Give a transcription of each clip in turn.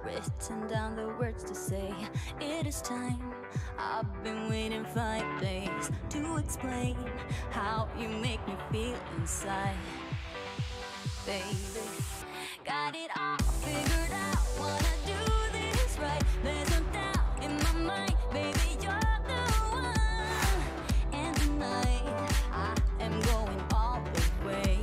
written down the words to say. It is time. I've been waiting 5 days to explain how you make me feel inside. Baby, got it all figured out. Wanna do this right. There's no doubt in my mind. Baby, you're the one. And tonight I am going all the way.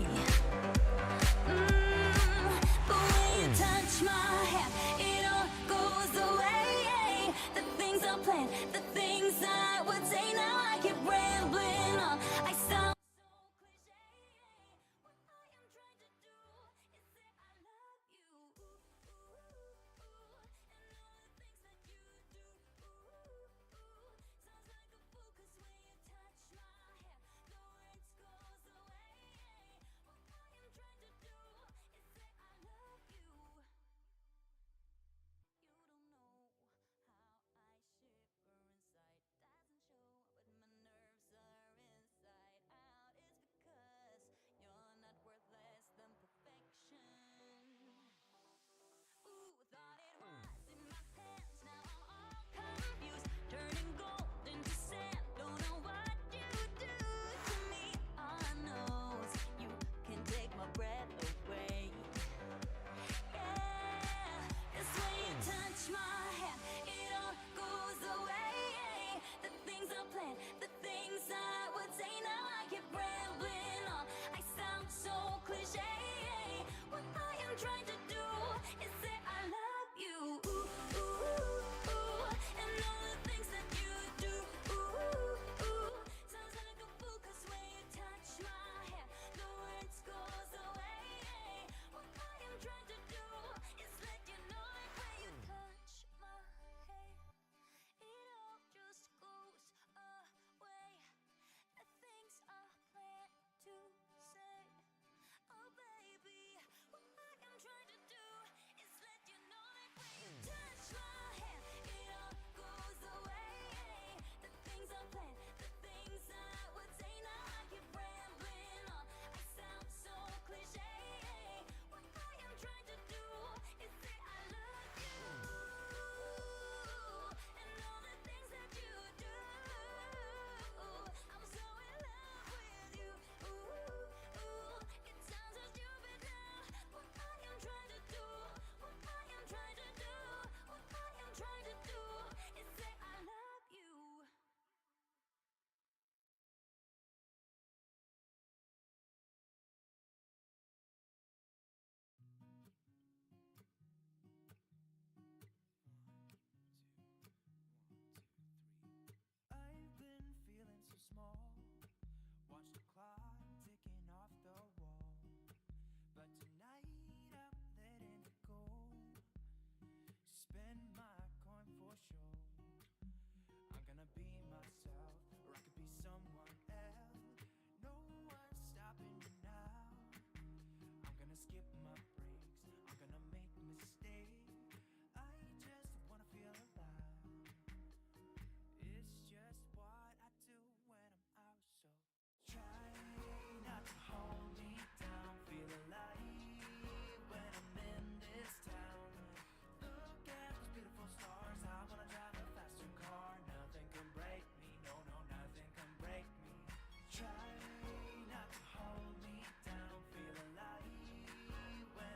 The way you touch my hand, it all goes away. The things I planned, the things I would say. Now I keep rambling on. I sound so cliche. What I am trying to do is say I love you. And all the things that you do. Sounds like a fool, 'cause when you touch my hand, the words goes away. What I am trying to do is say I love you. You don't know how I shiver inside. Doesn't show, but my nerves are inside out. It's because you're not worth less than perfection. Ooh, thought it was in my pants. Now I'm all confused, turning gold into sand. Don't know what you do to me. All I know is you can take my breath away. Yeah, 'cause when you touch my hand, it all goes away. The things I planned, the things I would say. Now I keep rambling on. I sound so cliche. What I am trying to do is say I love you. And all the things that you do. Sounds like a fool, 'cause when you touch my hand, the words goes away. What I am trying to do is let you know that when you touch my hand, it all just goes away. The things I plan to say. Oh baby, what I am trying to do is let you know that when you touch my hand, it all goes away. The things I plan, the things I would say. Now I keep rambling on. I sound so cliche. What I am trying to do is say I love you. And all the things that you do. I'm so in love with you. It sounds so stupid now. What I am trying to do, what I am trying to do, what I am trying to do is say I love you. I've been feeling so small. Watch the clock ticking off the wall. But tonight I'm letting it go. Spend my coin for sure. I'm gonna be myself, or I could be someone else. No one's stopping me now. I'm gonna skip my breaks. I'm gonna make mistakes. I just wanna feel alive. It's just what I do when I'm out, so try not to hold me down. Feel alive when I'm in this town. Look at those beautiful stars. I wanna drive a faster car. Nothing can break me. No, no, nothing can break me. Try not to hold me down. Feel alive when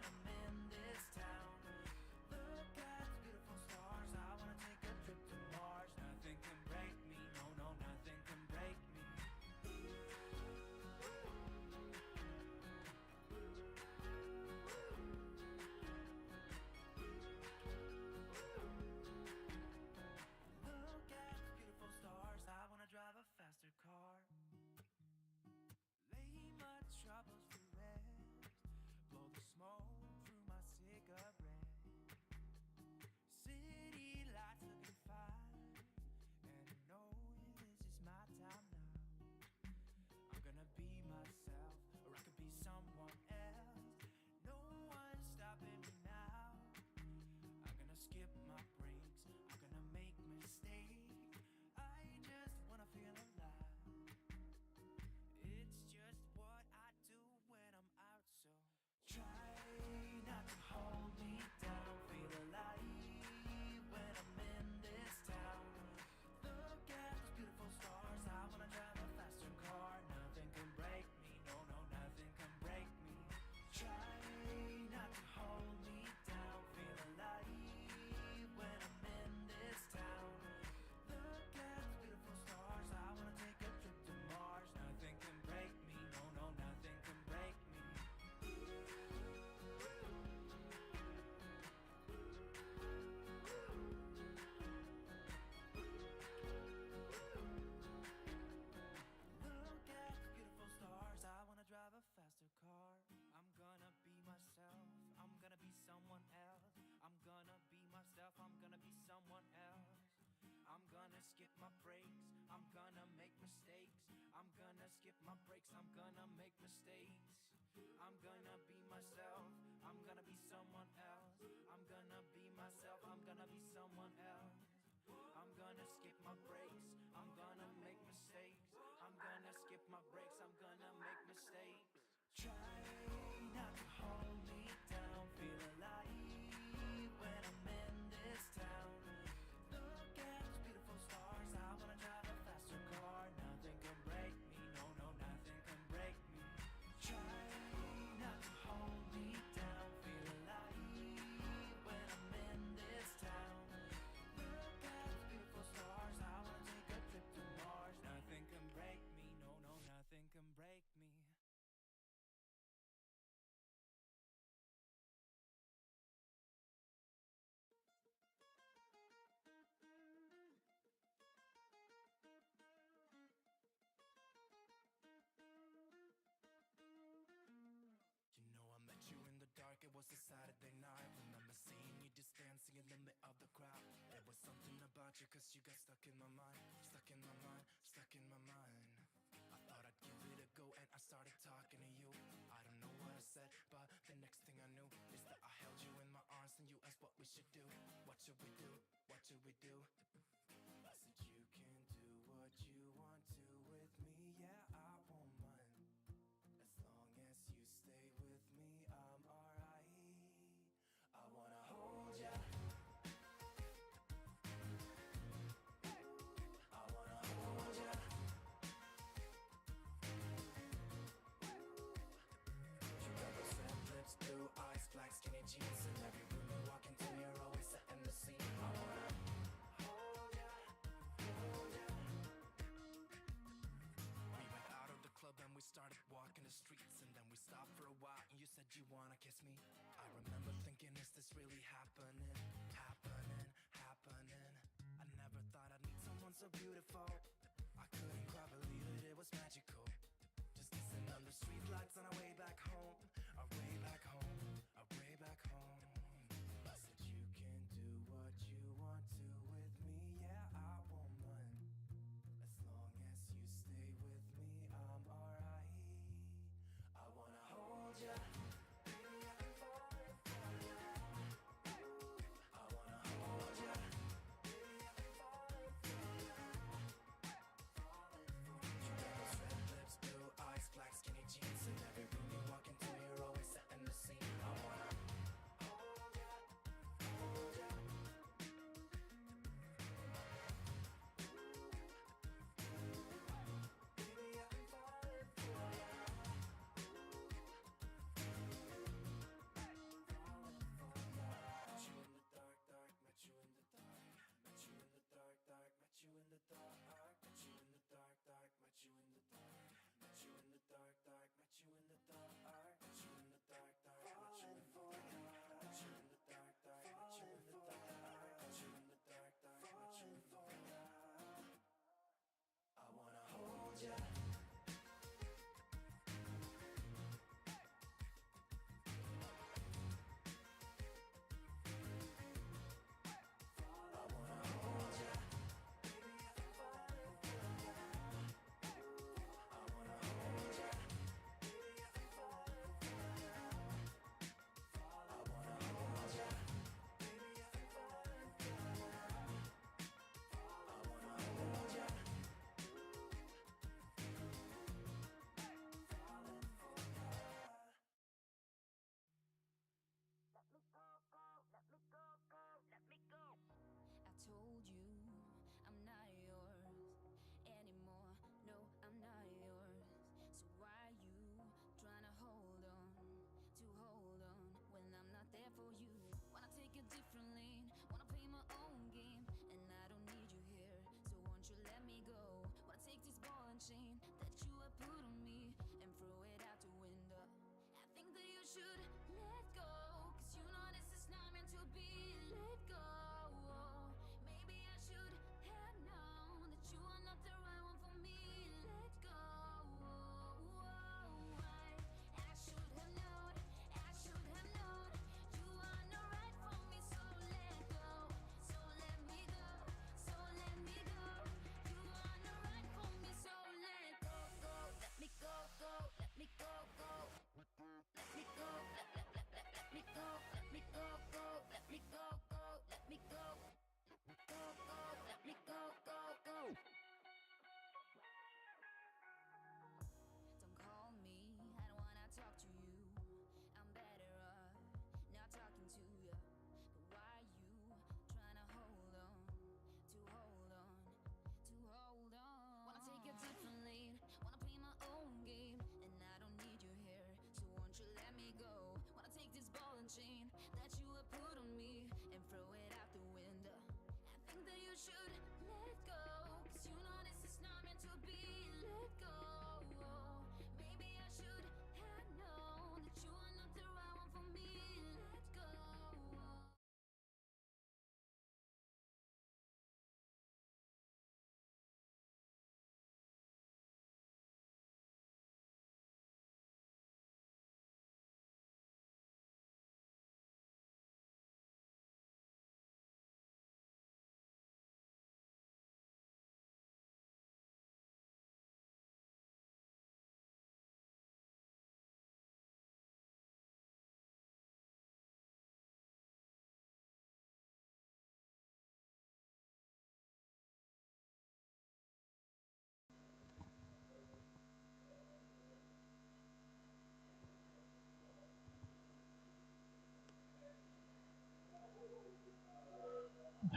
I'm gonna be myself. I'm gonna be someone else. I'm gonna be myself. I'm gonna be someone else. I'm gonna skip my breaks. I'm gonna make mistakes. I'm gonna skip my breaks. I'm gonna make mistakes. Try not to hold me down. Feel alive when I'm in this town. Look at those beautiful stars. I wanna drive a faster car. Nothing can break me. No, no, nothing can break me. Try not to hold me down. Feel alive when I'm in this town. Look at those beautiful stars. I wanna take a trip to Mars. Nothing can break me. No, no, nothing can break me. You know I met you in the dark, it was a Saturday night. Remember seeing you just dancing in the middle of the crowd. There was something about you cause you got stuck in my mind. Stuck in my mind, stuck in my mind. I thought I'd give it a go and I started talking to you. I don't know what I said, but the next thing I knew is that I held you in my arms and you asked what we should do. What should we do? What should we do? I said you can do what you want to with me, yeah, I won't mind. As long as you stay with me, I'm alright. I wanna hold ya. I wanna hold ya. You got those red lips, blue eyes, black skinny jeans. In every room you walk into, you're always setting the scene. I wanna hold ya, hold ya. We went out of the club and we started walking the streets. And then we stopped for a while and you said you wanna kiss me. I remember thinking, is this really happening? Happening, happening. I never thought I'd meet someone so beautiful. I couldn't quite believe it, it was magical. Just kissing under street lights on our way back home. Our way back home, our way back home. I said you can do what you want to with me, yeah, I won't mind. As long as you stay with me, I'm alright. I wanna hold ya. Baby, I've been falling for ya. I wanna hold ya. Baby, I've been falling for ya. Falling for ya. You got those red lips, blue eyes, black skinny jeans. In every room you walk into, you're always setting the scene. I wanna hold ya, hold ya. Baby, I've been falling for ya. Met you in the dark, dark, met you in the dark. Met you in the dark, dark, met you in the dark. Met you in the dark, dark, met you in the dark. Met you in the dark, dark, met you in the dark. Met you in the dark, dark, met you in the dark. Met you in the dark, dark, met you in the dark. Met you in the dark, dark, met you in the dark. I wanna hold ya. I wanna hold ya. Baby, I've been falling for ya. I wanna hold ya. Baby, I've been falling for ya. I wanna hold ya. Baby, I've been falling for ya. I wanna hold ya. Falling for ya. Let me go, go, let me go, go, let me go. I told you I'm not yours anymore. No, I'm not yours. So why you trying to hold on when I'm not there for you? Wanna take a different lane, wanna play my own game, and I don't need you here. So won't you let me go? Wanna take this ball and chain that you have put on me and throw it out the window. I think that you should let go, cause you know this is not meant to be. Let go. Maybe I should have known that you are not the right one for me. Let go. I should have known, I should have known you are not right for me. So let go, so let me go, so let me go. You are not right for me. So let go, go, let me go, go, let me go, go. chain that you would put on me and throw it out the window. I think that you should let go, 'cause you know this is not meant to be. Let go. Maybe I should have known that you are not the right one for me. Let go.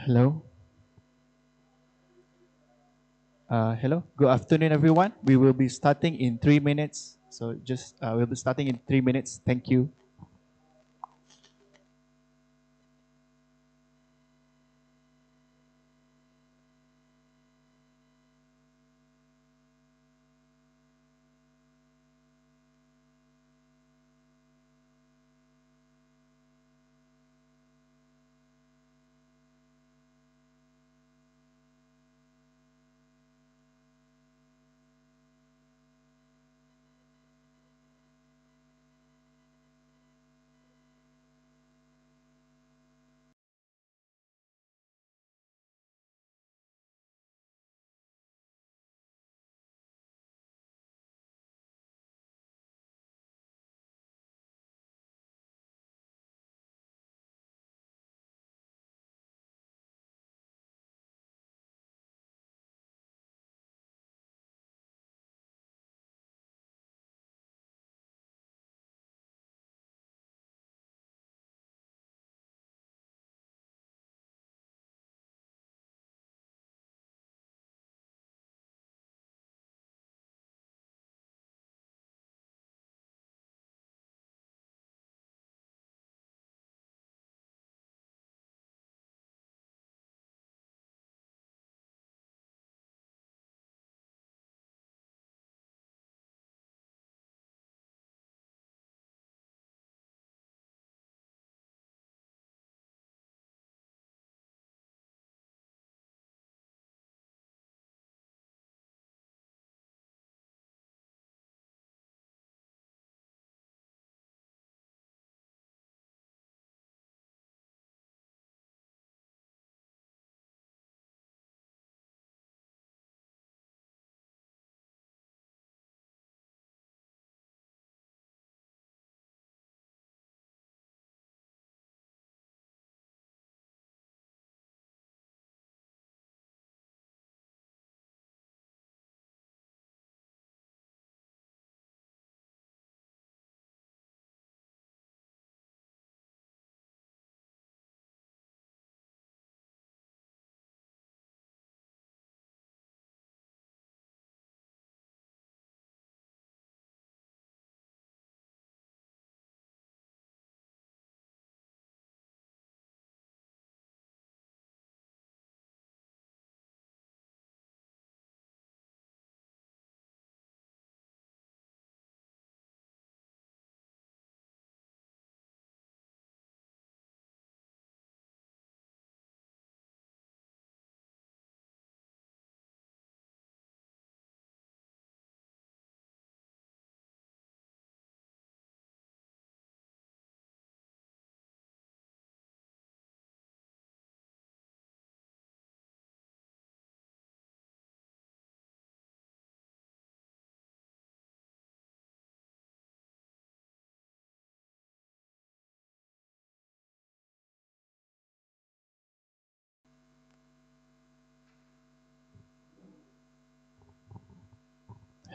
Hello. Hello. Good afternoon, everyone. We will be starting in 3 minutes. So just we'll be starting in 3 minutes. Thank you.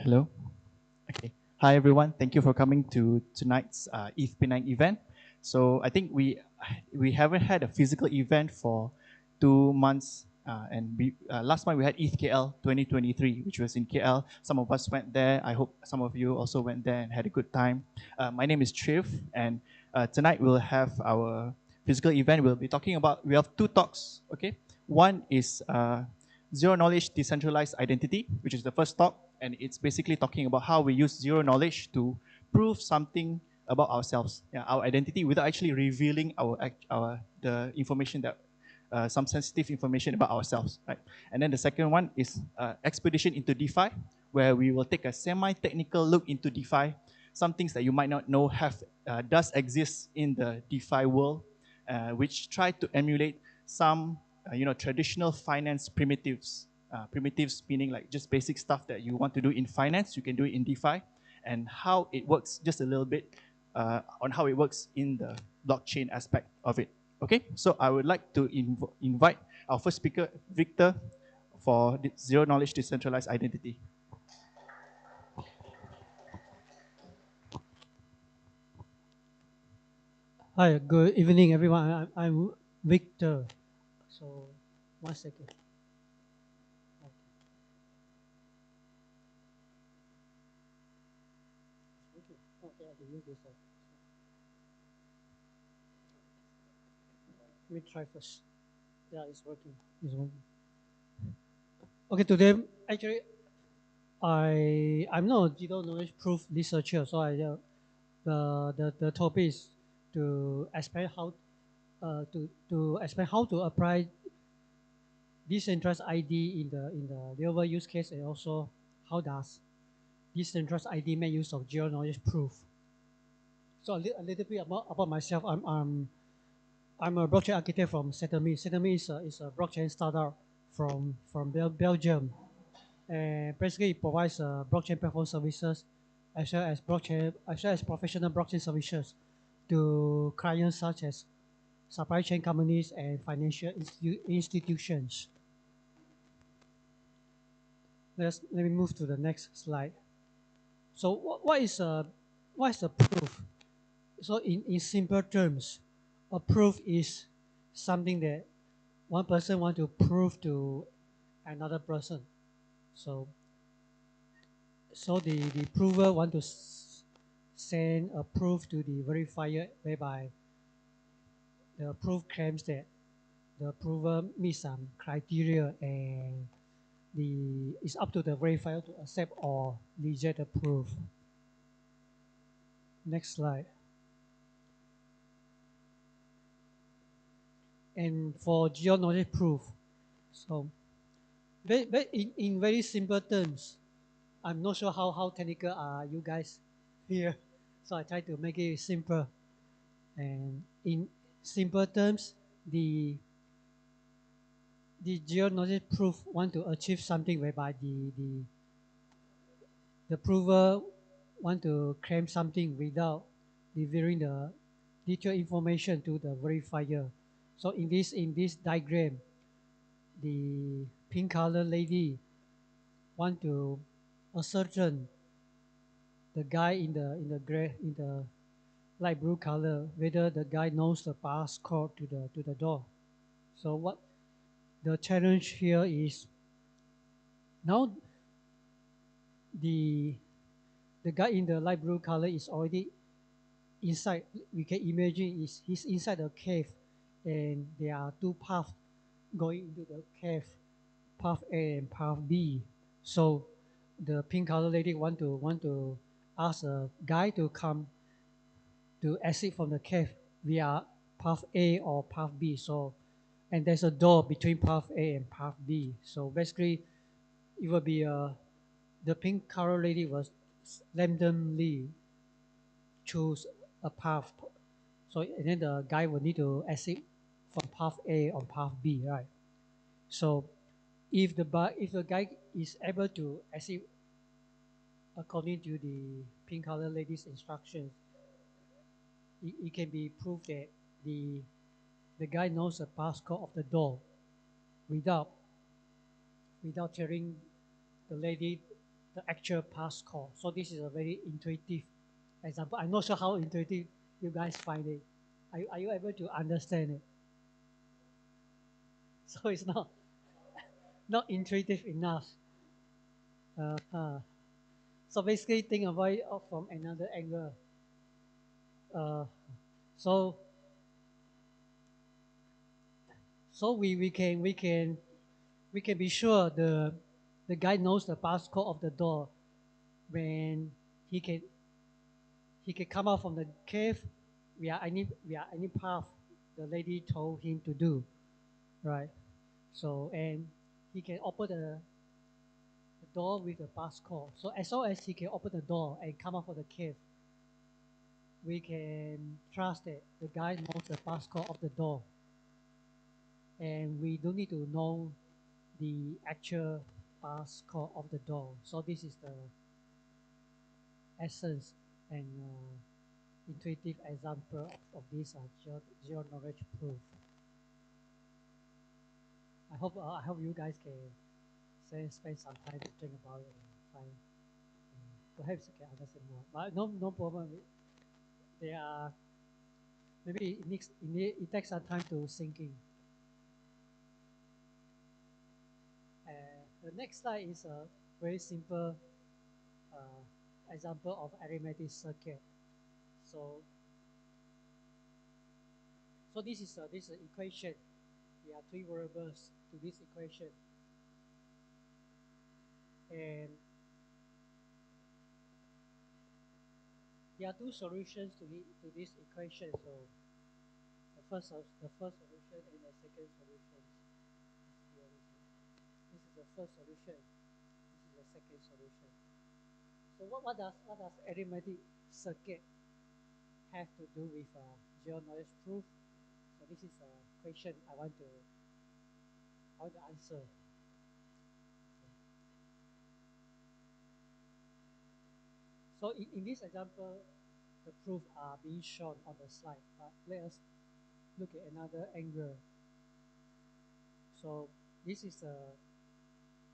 Hello. Okay. Hi, everyone. Thank you for coming to tonight's ETH Penang event. So I think we haven't had a physical event for 2 months. Last month we had ETH KL 2023, which was in KL. Some of us went there. I hope some of you also went there and had a good time. My name is Triv, and tonight we'll have our physical event. We'll be talking about, we have two talks, okay? One is Zero-Knowledge Decentralized Identity, which is the first talk, and it's basically talking about how we use zero knowledge to prove something about ourselves, our identity, without actually revealing the information that some sensitive information about ourselves, right? And then the second one is Expedition into DeFi, where we will take a semi-technical look into DeFi, some things that you might not know does exist in the DeFi world, which try to emulate some traditional finance primitives. Primitives meaning like just basic stuff that you want to do in finance, you can do it in DeFi, and how it works just a little bit on how it works in the blockchain aspect of it. Okay, so I would like to invite our first speaker, Victor, for Zero-Knowledge Decentralized Identity. Hi, good evening, everyone. I'm Victor. So, 1 second. Okay, I can use this. Let me try first. Yeah, it's working. It's working. Okay, today actually I'm not a zero knowledge proof researcher, so the topic is to explain how to explain how to apply decentralized ID in the real world use case, and also how does decentralized ID make use of zero knowledge proof. So a little bit about myself. I'm a blockchain architect from Settlement. Settlement is a blockchain startup from Belgium, and basically it provides blockchain platform services as well as professional blockchain services to clients such as supply chain companies and financial institutions. Let me move to the next slide. So what is a proof? So in simple terms, a proof is something that one person want to prove to another person. So the prover want to send a proof to the verifier, whereby the proof claims that the prover meets some criteria, and it's up to the verifier to accept or reject the proof. Next slide. And for zero-knowledge proof, so in very simple terms, I'm not sure how technical are you guys here, so I try to make it simple. And in simple terms, the zero-knowledge proof want to achieve something whereby the prover want to claim something without revealing the detailed information to the verifier. So in this diagram, the pink color lady want to ascertain the guy in the light blue color, whether the guy knows the passcode to the door. So what the challenge here is, now the guy in the light blue color is already inside. We can imagine he's inside the cave, and there are two paths going into the cave, path A and path B. So the pink color lady want to ask a guy to come to exit from the cave via path A or path B. So, and there's a door between path A and path B. So basically, it will be the pink color lady was randomly choose a path. So and then the guy will need to exit from path A or path B, right? So if the guy is able to exit according to the pink color lady's instructions, it can be proved that the guy knows the passcode of the door without telling the lady the actual passcode. So this is a very intuitive example. I'm not sure how intuitive you guys find it. Are you able to understand it? So it's not intuitive enough. So basically, think about it from another angle. So we can be sure the guy knows the passcode of the door when he can come out from the cave via any path the lady told him to do, right? So and he can open the door with the passcode. So as long as he can open the door and come out from the cave, we can trust that the guy knows the passcode of the door, and we don't need to know the actual passcode of the door. So this is the essence and intuitive example of this zero knowledge proof. I hope you guys can spend some time to think about it and find perhaps you can understand more. But no problem. They are maybe it takes some time to sink in. The next slide is a very simple example of arithmetic circuit. So this is an equation. There are three variables to this equation, and there are two solutions to this equation. So the first solution and the second solution. This is the first solution. This is the second solution. So what does arithmetic circuit have to do with zero knowledge proof? So this is a question I want to answer. So in this example, the proof are being shown on the slide. But let us look at another angle. So this is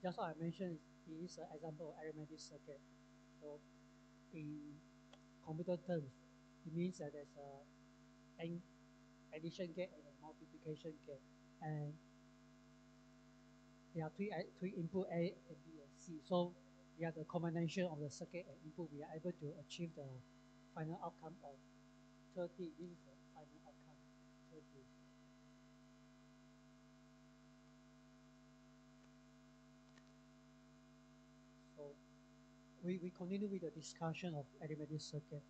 just what I mentioned. It is an example of arithmetic circuit. So in computer terms, it means that there's an addition gate and a multiplication gate, and there are three input A and B and C. So we have the combination of the circuit and input. We are able to achieve the final outcome of 30. This is the final outcome, 30. So we continue with the discussion of arithmetic circuit.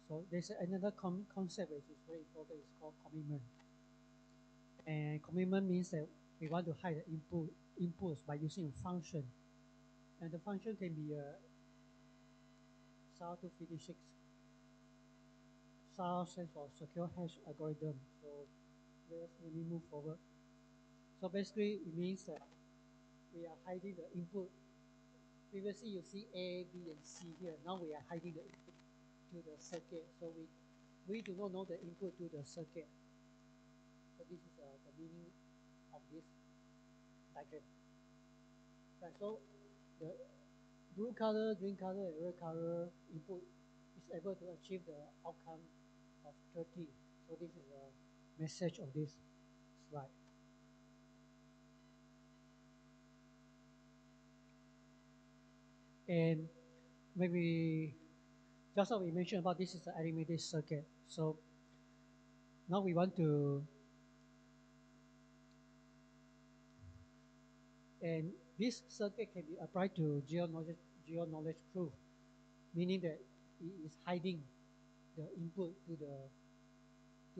So there's another concept which is very important. It's called commitment. And commitment means that we want to hide the inputs by using a function. And the function can be a SAR-256. SAR stands for secure hash algorithm. So let me move forward. So basically it means that we are hiding the input. Previously you see A, B, and C here. Now we are hiding the input to the circuit. So we do not know the input to the circuit. So this is the meaning of this diagram. Right, so the blue color, green color, and red color input is able to achieve the outcome of 30. So this is the message of this slide. And maybe just what we mentioned about this is the arithmetic circuit. So now we want to, and this circuit can be applied to zero knowledge proof, meaning that it is hiding the input to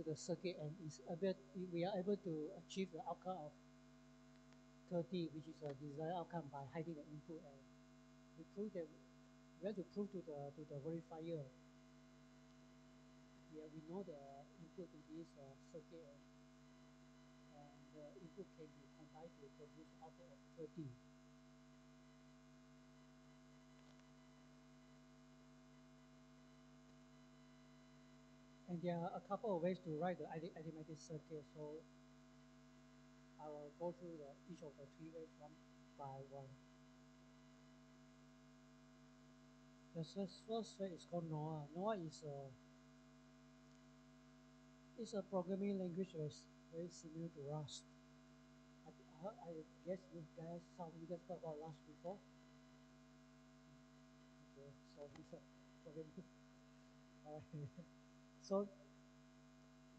the circuit, and we are able to achieve the outcome of 30, which is a desired outcome by hiding the input. And we prove that we have to prove to the verifier. We know the input to this circuit, and the input can be combined to produce output of 30. And there are a couple of ways to write the arithmetic circuit. So I will go through each of the three ways one by one. The first way is called Noah. Noah is a programming language that is very similar to Rust. I guess you guys heard about Rust before. Okay, so it's a programming. So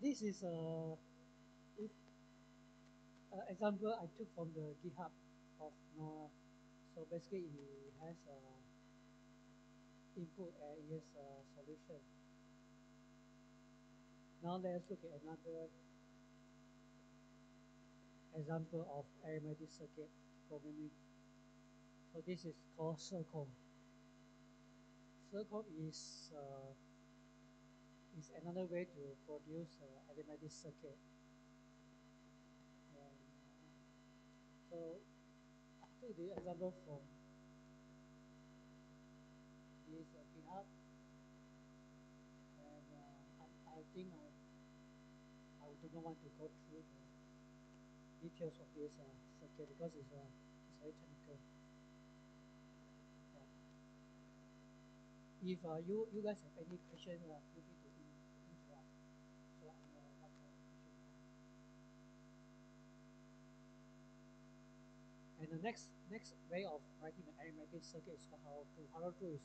this is example I took from the GitHub of Noah. So basically, it has input and it has a solution. Now let's look at another example of arithmetic circuit programming. So this is called circle. Circle is another way to produce arithmetic circuit. And, so I took the example from this GitHub, and I think I do not want to go through the details of this circuit because it's very technical. If you guys have any question, feel free to interrupt. So I know what kind of question you have. And the next way of writing an arithmetic circuit is called How-to. How-to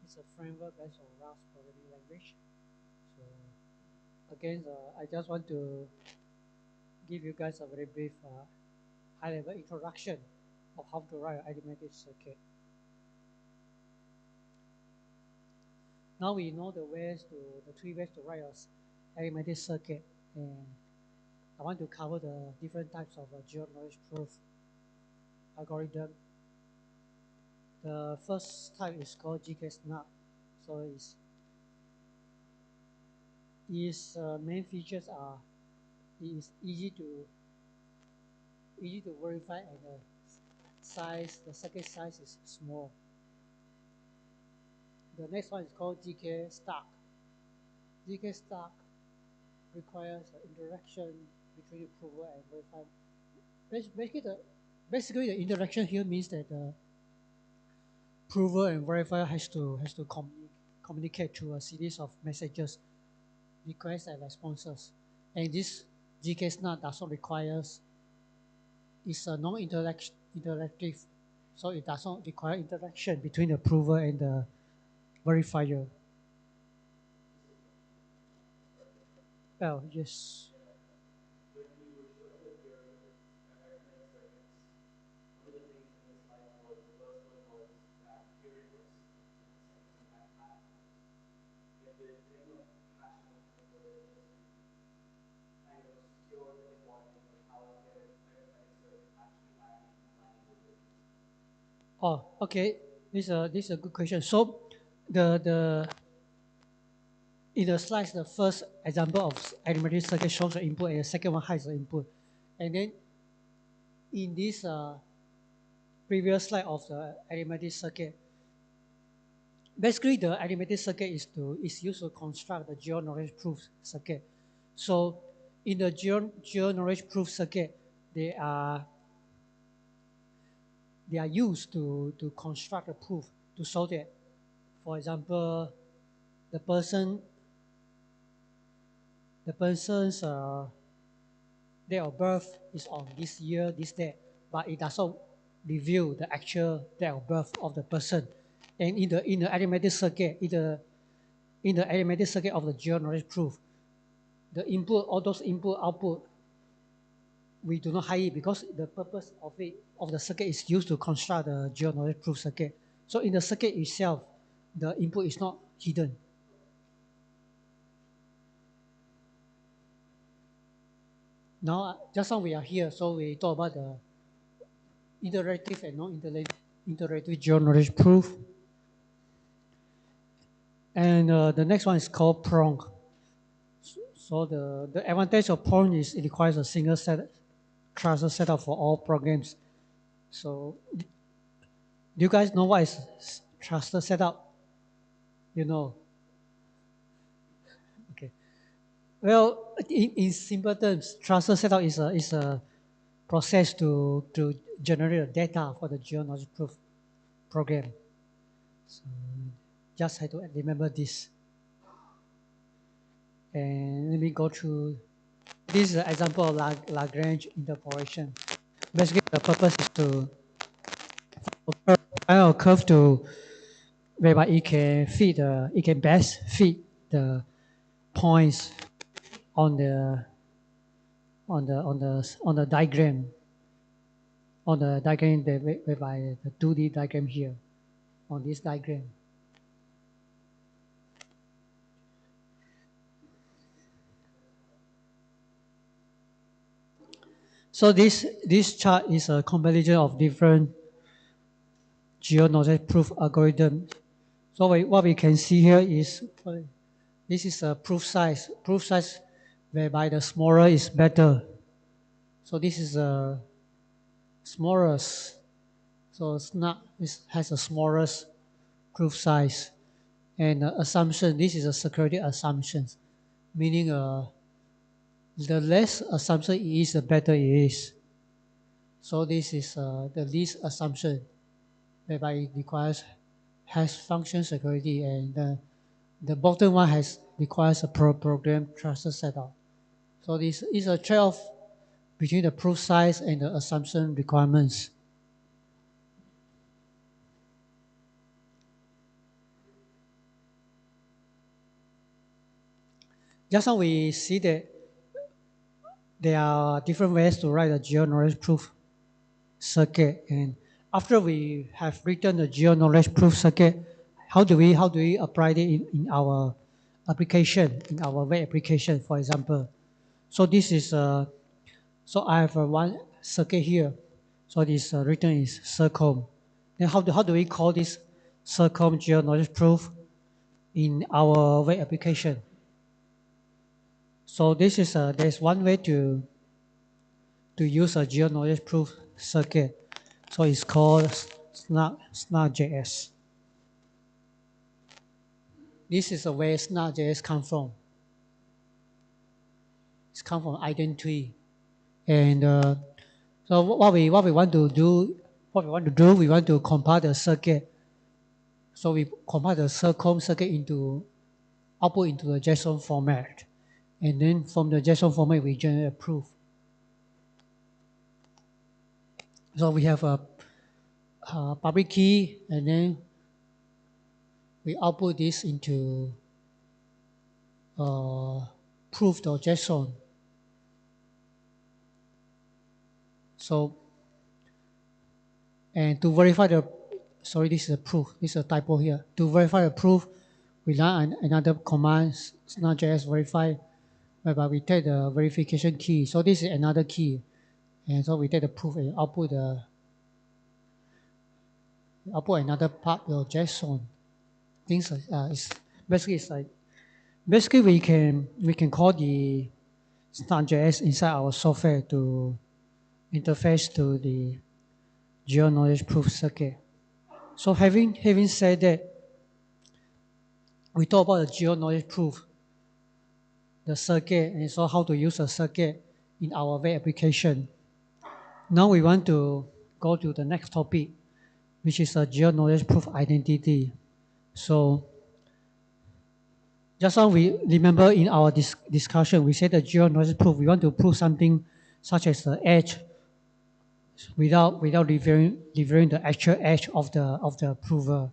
is a framework based on Rust programming language. So again, I just want to give you guys a very brief high-level introduction of how to write an arithmetic circuit. Now we know the three ways to write an arithmetic circuit, and I want to cover the different types of zero-knowledge proof algorithm. The first type is called GK-SNARK. So its main features are it is easy to verify, and the circuit size is small. The next one is called GK-STARK. GK-STARK requires interaction between the prover and verifier. Basically, the interaction here means that the prover and verifier has to communicate through a series of messages, requests and responses. And this GK-SNARK does not require, it's a non-interactive, so it does not require interaction between the prover and the verifier. Well, yes. When you were showing the theory arithmetic circuits, one of the things in the slide was the first one was that theory works, and the second one that hash works. And the thing of hashing was kind of what it was to kind of secure the embodiment of how the arithmetic circuit actually acts in combining the digits. Oh, okay. This is a good question. So the in the slides, the first example of arithmetic circuit shows the input, and the second one hides the input. And then in this previous slide of the arithmetic circuit, basically the arithmetic circuit is used to construct the zero-knowledge proof circuit. So in the zero-knowledge proof circuit, they are used to construct a proof to show that, for example, the person's date of birth is on this year, this date, but it does not reveal the actual date of birth of the person. And in the arithmetic circuit, in the arithmetic circuit of the zero-knowledge proof, the input, all those input output, we do not hide it because the purpose of the circuit is used to construct the zero-knowledge proof circuit. So in the circuit itself, the input is not hidden. Now, just now we are here, so we talk about the interactive and non-interactive zero-knowledge proof. And the next one is called prong. So the advantage of prong is it requires a single trusted setup for all programs. So do you guys know what is trusted setup? You know? Okay. Well, in simple terms, trusted setup is a process to generate data for the zero-knowledge proof program. So just have to remember this. And let me go through. This is an example of Lagrange interpolation. Basically, the purpose is to find a curve to whereby it can best fit the points on the diagram, whereby the 2D diagram here, on this diagram. So this chart is a combination of different zero-knowledge proof algorithm. So what we can see here is this is a proof size whereby the smaller is better. So this is a smallest. So it has a smallest proof size. And assumption, this is a security assumptions, meaning the less assumption it is, the better it is. So this is the least assumption, whereby it has function security, and the bottom one requires a program trusted setup. So this is a trade-off between the proof size and the assumption requirements. Just now we see that there are different ways to write a zero-knowledge proof circuit, and after we have written the zero-knowledge proof circuit, how do we apply it in our application, in our web application, for example? So this is so I have one circuit here. So this written is circum. Then how do we call this circum zero-knowledge proof in our web application? So this is there's one way to use a zero-knowledge proof circuit. So it's called Snark.js. This is the where Snark.js comes from. It's come from identity, and so what we want to do, we want to compile the circuit. So we compile the circum circuit into output into the JSON format, and then from the JSON format we generate a proof. So we have a public key, and then we output this into proof.json. So, and to verify the, sorry, this is a proof. This is a typo here. To verify the proof, we run another command, Snark.js verify, whereby we take the verification key. So this is another key. And so we take the proof and output another part of JSON. Things it's basically we can call the Snark.js inside our software to interface to the zero-knowledge proof circuit. So having said that, we talk about the zero-knowledge proof, the circuit, and so how to use a circuit in our web application. Now we want to go to the next topic, which is a zero-knowledge proof identity. So just now we remember in our discussion, we said the zero-knowledge proof, we want to prove something such as the edge without revealing the actual edge of the prover.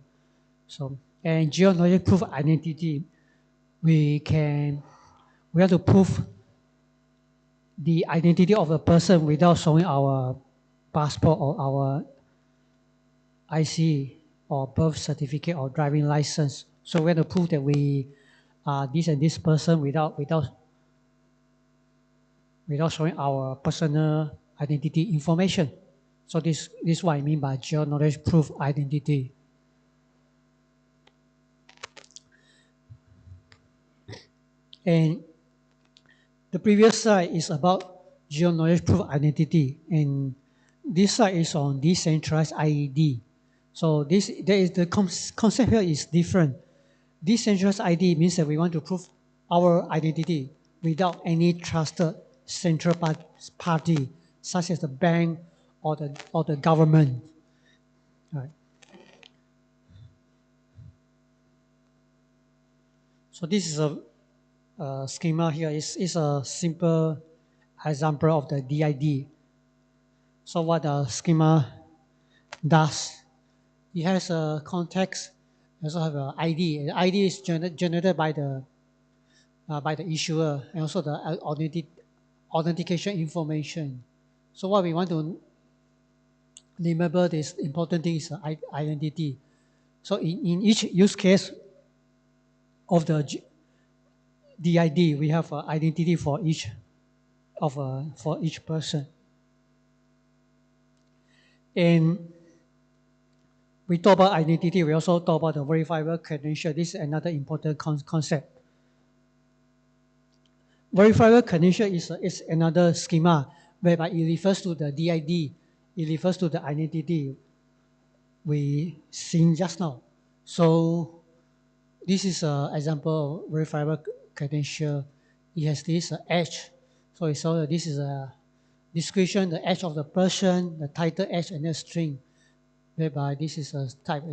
So, and zero-knowledge proof identity, we have to prove the identity of a person without showing our passport or our IC or birth certificate or driving license. So we have to prove that we are this and this person without showing our personal identity information. So this is what I mean by zero-knowledge proof identity. And the previous slide is about zero-knowledge proof identity, and this slide is on decentralized ID. So the concept here is different. Decentralized ID means that we want to prove our identity without any trusted central party, such as the bank or the government. All right. So this is a schema here. It's a simple example of the DID. So what the schema does, it has a context, also have an ID. The ID is generated by the by the issuer, and also the authentication information. So what we want to remember, this important thing is identity. So in each use case of the DID, we have an identity for each person. And we talk about identity, we also talk about the verifiable credential. This is another important concept. Verifiable credential is another schema whereby it refers to the DID, it refers to the identity we seen just now. So this is an example of verifiable credential. It has this edge. So it's all, this is a description, the edge of the person, the title edge, and the string. Whereby this is a type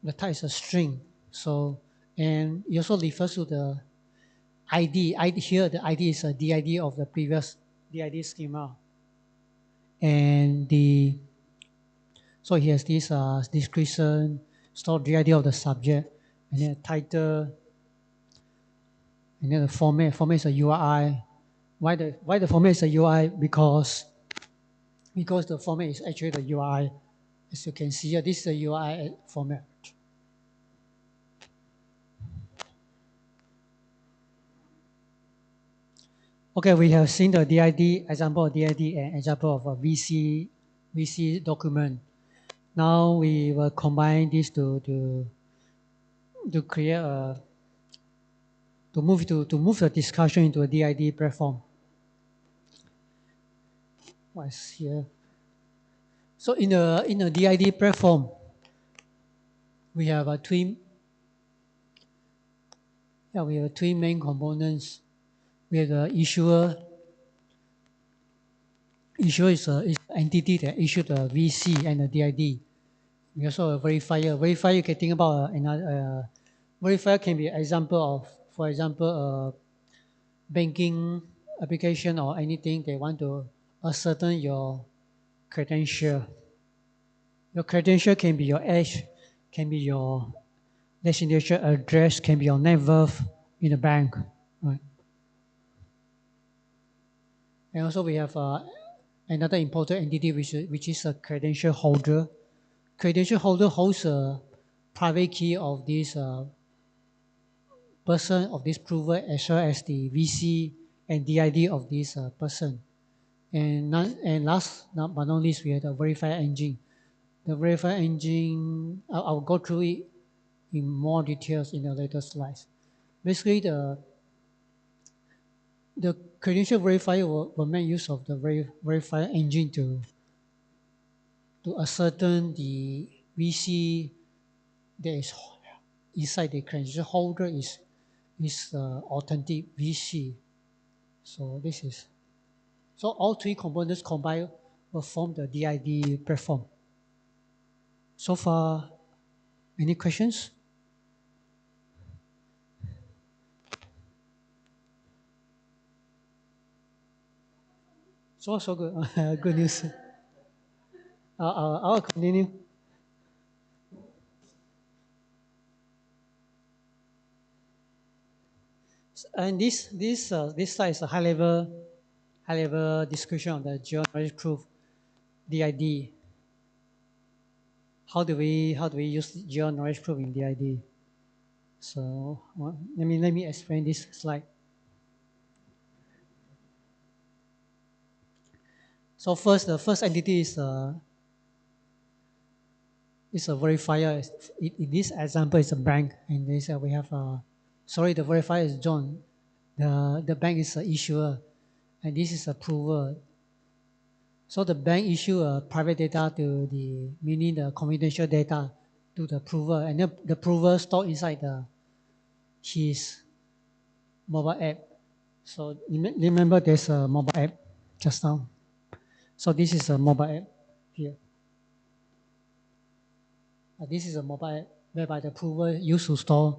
the type is a string. So, and it also refers to the ID. Here the ID is a DID of the previous DID schema. And so he has this description, store DID of the subject, and then the title, and then the format. Format is a URI. Why the format is a UI? Because the format is actually the URI. As you can see here, this is the URI format. Okay, we have seen the DID, example of DID and example of a VC document. Now we will combine these to create to move the discussion into a DID platform. What's here? So in the DID platform, we have three main components. We have the issuer. Issuer is an entity that issued the VC and the DID. We also have a verifier. Verifier, you can think about another. Verifier can be an example of, for example, a banking application or anything. They want to ascertain your credential. Your credential can be your age, can be your destination address, can be your net worth in the bank, right? And also we have another important entity which is a credential holder. Credential holder holds a private key of this person, of this prover, as well as the VC and DID of this person. And last but not least, we have the verifier engine. The verifier engine, I'll go through it in more details in the later slides. Basically, the credential verifier will make use of the verifier engine to ascertain the VC that is inside the credential holder is authentic VC. So all three components combined will form the DID platform. So far, any questions? So good. Good news. I'll continue. And this slide is a high level description of the Zero-Knowledge Proof DID. How do we use Zero-Knowledge Proof in DID? So let me explain this slide. So the first entity is a verifier. In this example, it's a bank, and they say we have the verifier is John. The bank is an issuer, and this is a prover. So the bank issue private data to meaning the confidential data to the prover, and the prover stored inside his mobile app. So remember there's a mobile app just now. So this is a mobile app here. This is a mobile app whereby the prover used to store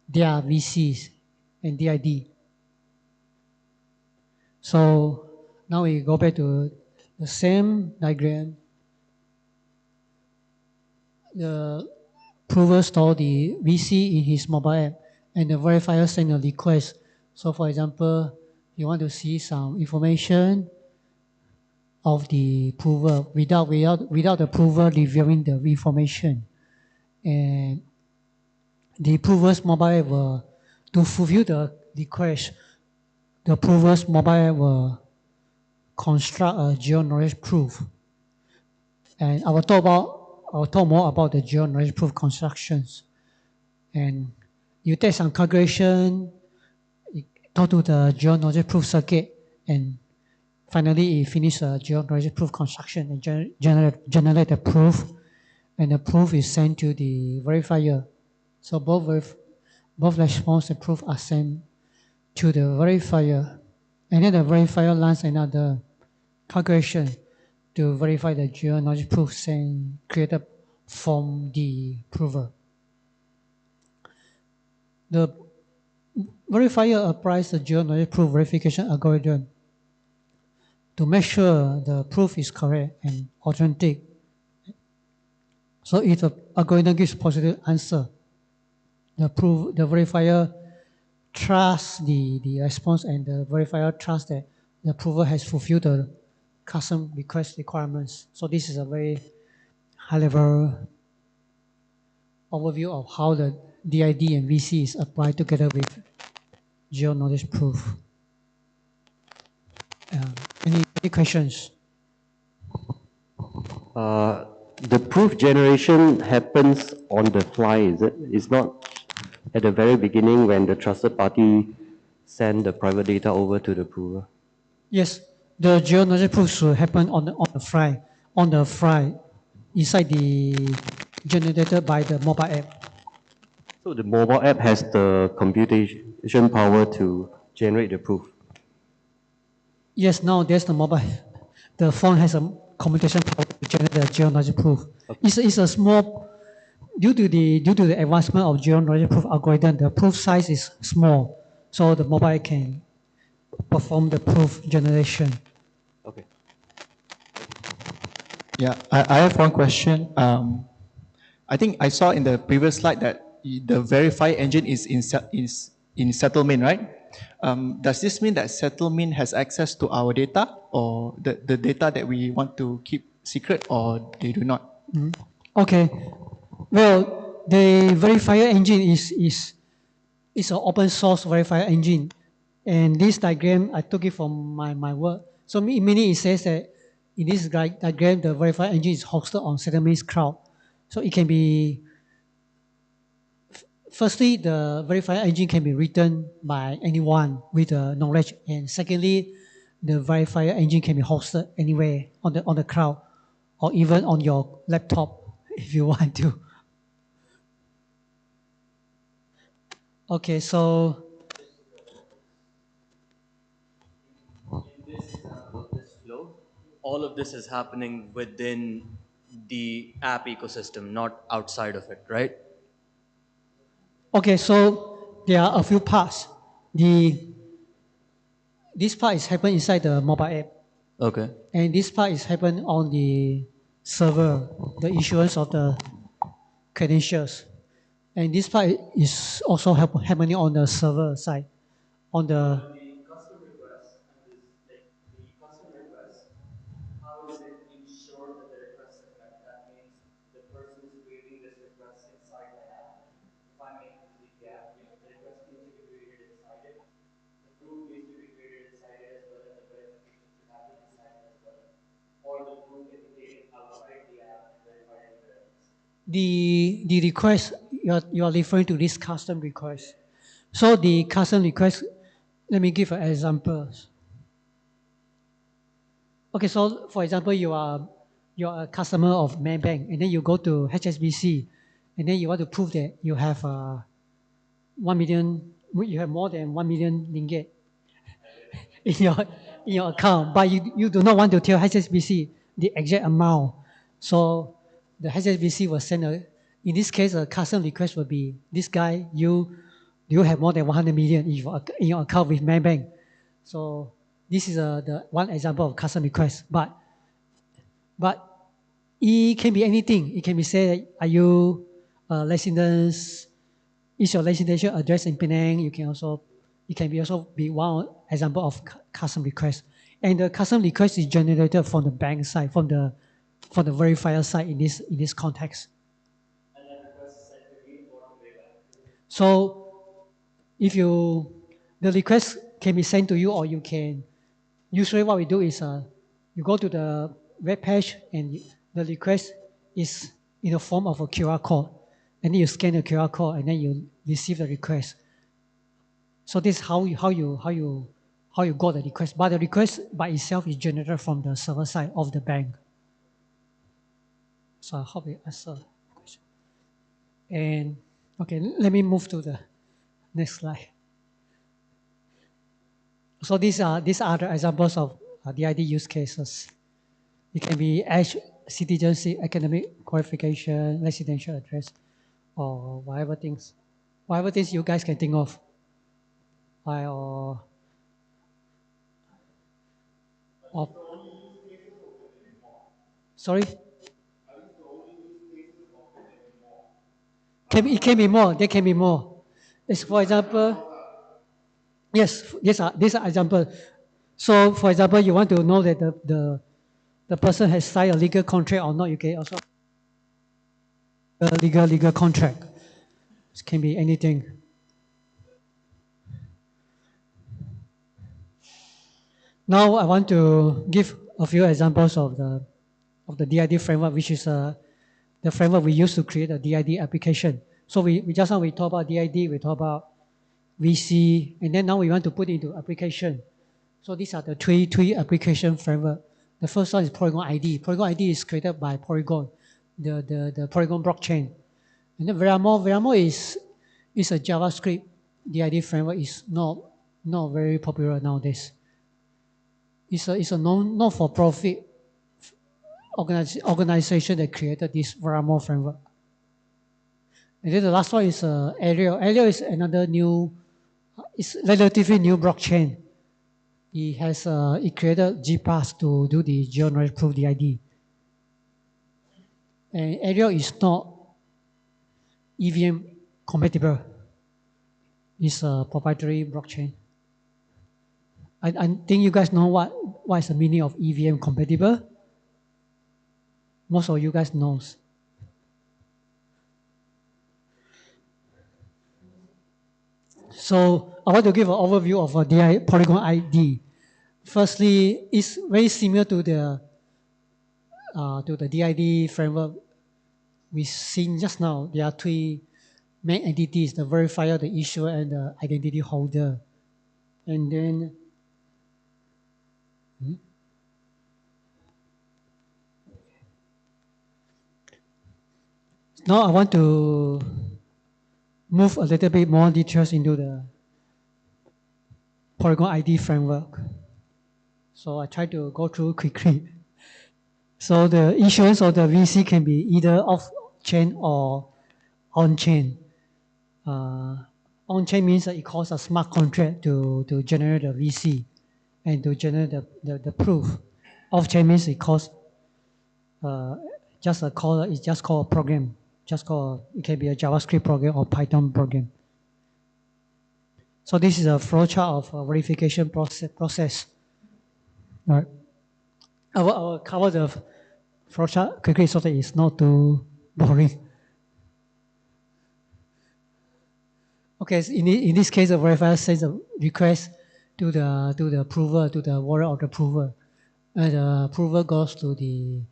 their VCs and DID. So now we go back to the same diagram. The prover store the VC in his mobile app, and the verifier send a request. So for example, you want to see some information of the prover without the prover reviewing the information. And the prover's mobile app will, to fulfill the request, the prover's mobile app will construct a zero-knowledge proof. And I will talk more about the zero-knowledge proof constructions. And you take some calculation, you talk to the zero-knowledge proof circuit, and finally you finish a zero-knowledge proof construction and generate the proof, and the proof is sent to the verifier. So both response and proof are sent to the verifier, and then the verifier runs another calculation to verify the zero-knowledge proof created from the prover. The verifier applies the zero-knowledge proof verification algorithm to make sure the proof is correct and authentic. So if the algorithm gives positive answer, the verifier trusts the response, and the verifier trusts that the prover has fulfilled the custom request requirements. So this is a very high-level overview of how the DID and VC is applied together with zero-knowledge proof. Any questions? The proof generation happens on the fly, is it? It's not at the very beginning when the trusted party send the private data over to the prover. Yes, the zero-knowledge proof should happen on the fly, inside the generated by the mobile app. So the mobile app has the computation power to generate the proof. Yes, now there's the mobile. The phone has a computation power to generate the zero-knowledge proof. Okay. It's a small, due to the advancement of zero-knowledge proof algorithm, the proof size is small, so the mobile can perform the proof generation. Okay. Yeah, I have one question. I think I saw in the previous slide that the verify engine is in settlement, right? Does this mean that settlement has access to our data, or the data that we want to keep secret, or they do not? Mm-hmm. Okay. Well, the verifier engine is an open source verifier engine, and this diagram I took it from my work. So meaning it says that in this diagram the verifier engine is hosted on settlements cloud, so it can be. Firstly, the verifier engine can be written by anyone with knowledge, and secondly, the verifier engine can be hosted anywhere on the cloud, or even on your laptop if you want to. Okay, so in this example, this flow, all of this is happening within the app ecosystem, not outside of it, right? okay, so there are a few parts. This part is happening inside the mobile app. Okay. And this part is happening on the server, the issuance of the credentials. And this part is also happening on the server side, on the. The custom request and the custom request, how is it ensured that the request is met? That means the person is creating this request inside the app. If I make the gap, the request needs to be created inside it. The proof needs to be created inside it as well, and the verification should happen inside it as well. Or the proof can be taken outside the app and verified anywhere else. The request you are referring to this custom request. So the custom request, let me give an example. Okay, so for example, you're a customer of Maybank, and then you go to HSBC, and then you want to prove that you have 1 million, you have more than 1 million ringgit in your account, but you do not want to tell HSBC the exact amount. So the HSBC will send in this case, a custom request will be, this guy, you have more than 100 million in your account with Maybank. So this is the one example of custom request. But it can be anything. It can be said, are you a resident is your residential address in Penang. It can also be one example of custom request. And the custom request is generated from the bank side, from the verifier side in this context. So if the request can be sent to you, or you can, usually what we do is you go to the web page and the request is in the form of a QR code. And then you scan the QR code and then you receive the request. So this is how you got the request. But the request by itself is generated from the server side of the bank. So I hope it answers the question. And okay, let me move to the next slide. So these are the examples of DID use cases. It can be age, citizenship, academic qualification, residential address, or whatever things you guys can think of. Sorry? It can be more. There can be more. It's, for example, yes, these are examples. So, for example, you want to know that the person has signed a legal contract or not. You can also a legal contract. It can be anything. Now I want to give a few examples of the DID framework, which is the framework we use to create a DID application. So we just now we talk about DID, we talk about VC, and then now we want to put it into application. So these are the three application framework. The first one is Polygon ID. Polygon ID is created by Polygon, the Polygon blockchain. And then Veramo is a JavaScript DID framework. Is not very popular nowadays. It's a not-for-profit organization that created this Veramo framework. And then the last one is Ariel. Ariel is another it's relatively new blockchain. It created GPass to do the Zero-Knowledge Proof DID. And Ariel is not EVM compatible. It's a proprietary blockchain. I think you guys know what is the meaning of EVM compatible. Most of you guys knows. So I want to give an overview of a Polygon ID. Firstly, it's very similar to the DID framework we've seen just now. There are three main entities: the verifier, the issuer, and the identity holder. And then now I want to move a little bit more details into the Polygon ID framework. So I try to go through quickly. So the issuance of the VC can be either off-chain or on-chain. On-chain means that it calls a smart contract to generate the VC and to generate the proof. Off-chain means it calls just a caller. It's just called a program. It can be a JavaScript program or Python program. So this is a flowchart of a verification process. All right. I will cover the flowchart quickly so that it's not too boring. Okay, so in this case, the verifier sends a request to the approver, to the wallet of the approver, and the approver goes to the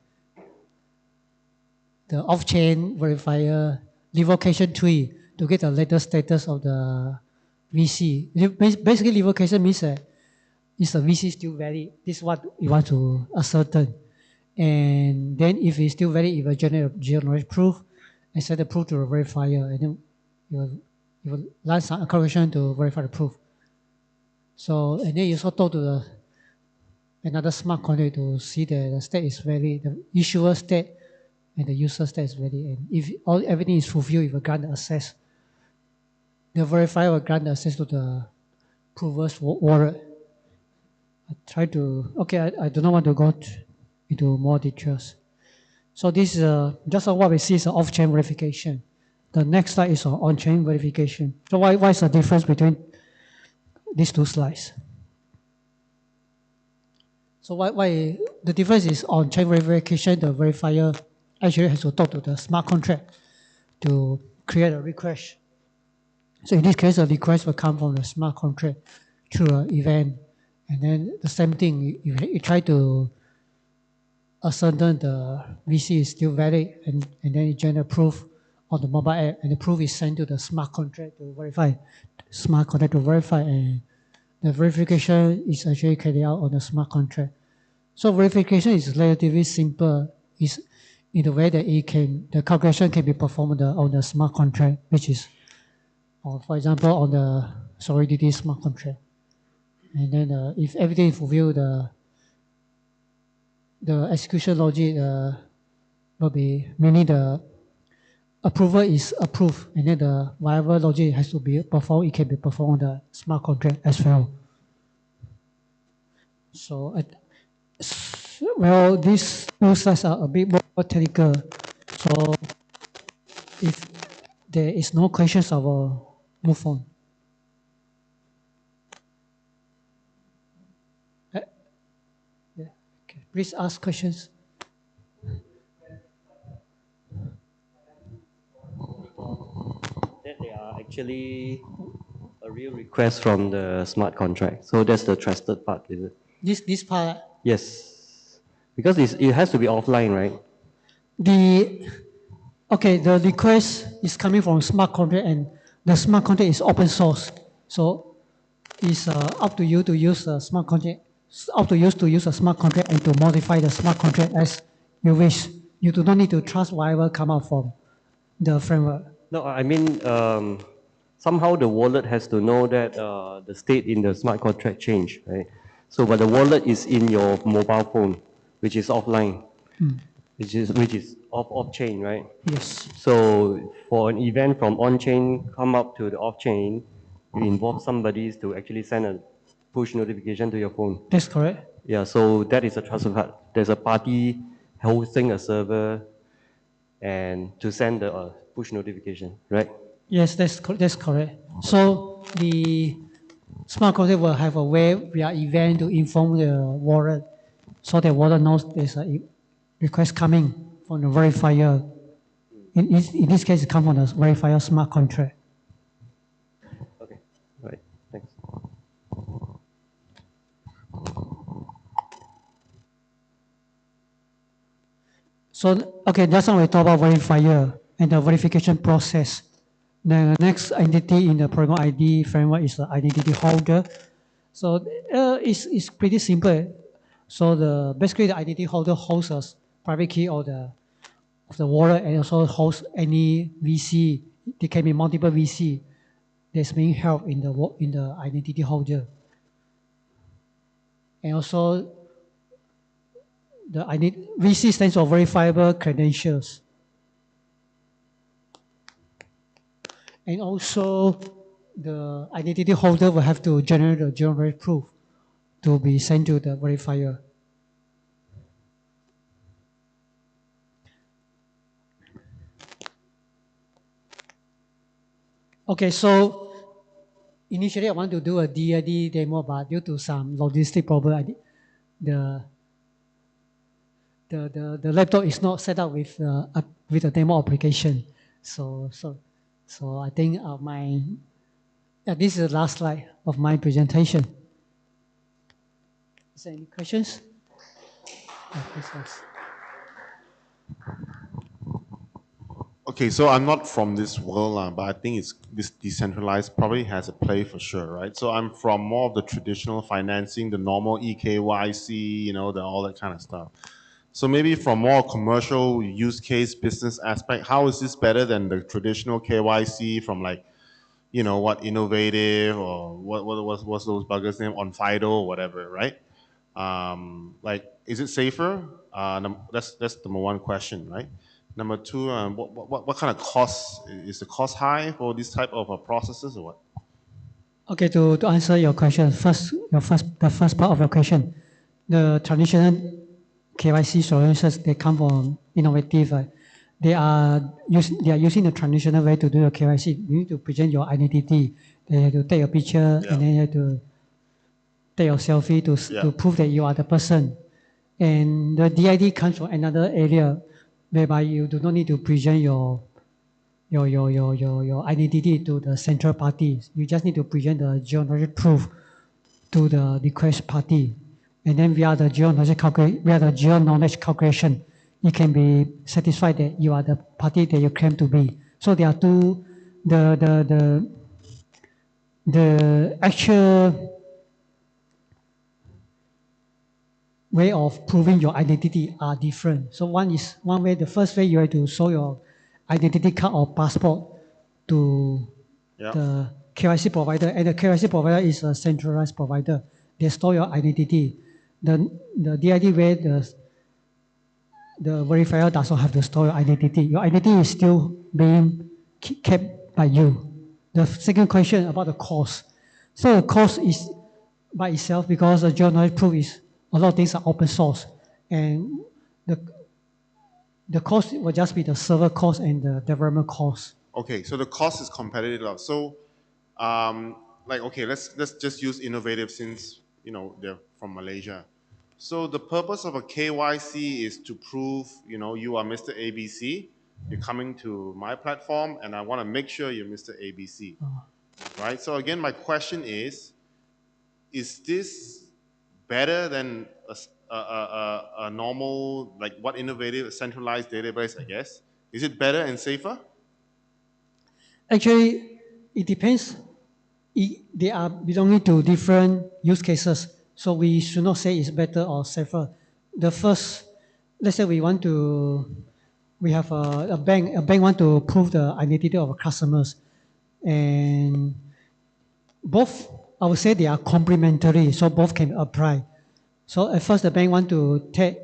off-chain verifier revocation tree to get the latest status of the VC. Basically, revocation means that is the VC still valid? This is what we want to ascertain. And then if it's still valid, it will generate a zero-knowledge proof and send the proof to the verifier, and then it will run some calculation to verify the proof. So, and then you also talk to another smart contract to see that the state is valid, the issuer state and the user state is valid. And if everything is fulfilled, it will grant the access. The verifier will grant the access to the prover's wallet. I do not want to go into more details. So this is just what we see is off-chain verification. The next slide is on-chain verification. So what is the difference between these two slides? So why the difference is on-chain verification, the verifier actually has to talk to the smart contract to create a request. So in this case, the request will come from the smart contract through an event. And then the same thing, you try to ascertain the VC is still valid, and then you generate proof on the mobile app, and the proof is sent to the smart contract to verify. And the verification is actually carried out on the smart contract. So verification is relatively simple. It's in the way that the calculation can be performed on the smart contract, which is, for example, on the Solidity smart contract. And then if everything fulfill the execution logic will be, meaning the approval is approved, and then the whatever logic has to be performed, it can be performed on the smart contract as well. So, well, these two slides are a bit more technical. So, if there is no questions, I will move on. Yeah. Okay. Please ask questions. That they are actually a real request from the smart contract. So that's the trusted part, is it? This part. Yes. Because it has to be offline, right? The request is coming from smart contract, and the smart contract is open source. So it's up to you to use the smart contract. Up to you to use a smart contract and to modify the smart contract as you wish. You do not need to trust whatever come out from the framework. No, I mean, somehow the wallet has to know that the state in the smart contract changed, right? So, but the wallet is in your mobile phone, which is offline, which is off-chain, right? Yes. So, for an event from on-chain come up to the off-chain, you involve somebody to actually send a push notification to your phone. That's correct. Yeah, so that is a trusted part. There's a party hosting a server and to send the push notification, right? Yes, that's correct. So the smart contract will have a way via event to inform the wallet, so the wallet knows there's a request coming from the verifier. In this case, it comes from the verifier smart contract. Okay, right, thanks. So, okay, that's how we talk about verifier and the verification process. The next entity in the program ID framework is the identity holder. So it's pretty simple. So basically the identity holder holds a private key of the wallet, and also holds any VC. There can be multiple VC that's being held in the identity holder. And also the VC stands for verifiable credentials. And also, the identity holder will have to generate a zero-knowledge proof to be sent to the verifier. Okay, so initially I want to do a DID demo, but due to some logistic problem, the laptop is not set up with a demo application. So I think this is the last slide of my presentation. Is there any questions? Please ask. Okay, so I'm not from this world, but I think this decentralized probably has a play for sure, right? So I'm from more of the traditional financing, the normal EKYC, all that kind of stuff. So maybe from more commercial use case business aspect, how is this better than the traditional KYC from what Innovative or what's those buggers name on FIDO or whatever, right? Is it safer? That's number one question, right? Number two, what kind of costs, is the cost high for this type of processes or what? Okay, to answer your question, the first part of your question, the traditional KYC solutions, they come from Innovative. they are using the traditional way to do the KYC. You need to present your identity. They have to take a picture Yeah. and then you have to take your selfie to prove that you are the person. And the DID comes from another area whereby you do not need to present your identity to the central party. You just need to present the Zero-Knowledge proof to the request party. And then via the Zero-Knowledge calculation, you can be satisfied that you are the party that you claim to be. So there are two, the actual way of proving your identity are different. So one way, the first way you have to show your identity card or passport to the KYC provider, and the KYC provider is a centralized provider. They store your identity. The DID way, the verifier does not have to store your identity. Your identity is still being kept by you. The second question about the cost. So the cost is by itself because the Zero-Knowledge proof is a lot of things are open source, and the cost will just be the server cost and the development cost. Okay, so the cost is competitive. So, okay, let's just use innovative since they're from Malaysia. So the purpose of a KYC is to prove you are Mr. ABC. You're coming to my platform, and I want to make sure you're Mr. ABC, right? So again, my question is this better than a normal, like what innovative centralized database? I guess is it better and safer? Actually, it depends. They are belonging to different use cases, so we should not say it's better or safer. The first, let's say we have a bank. A bank want to prove the identity of customers, and both, I would say they are complementary, so both can apply. So at first, the bank want to take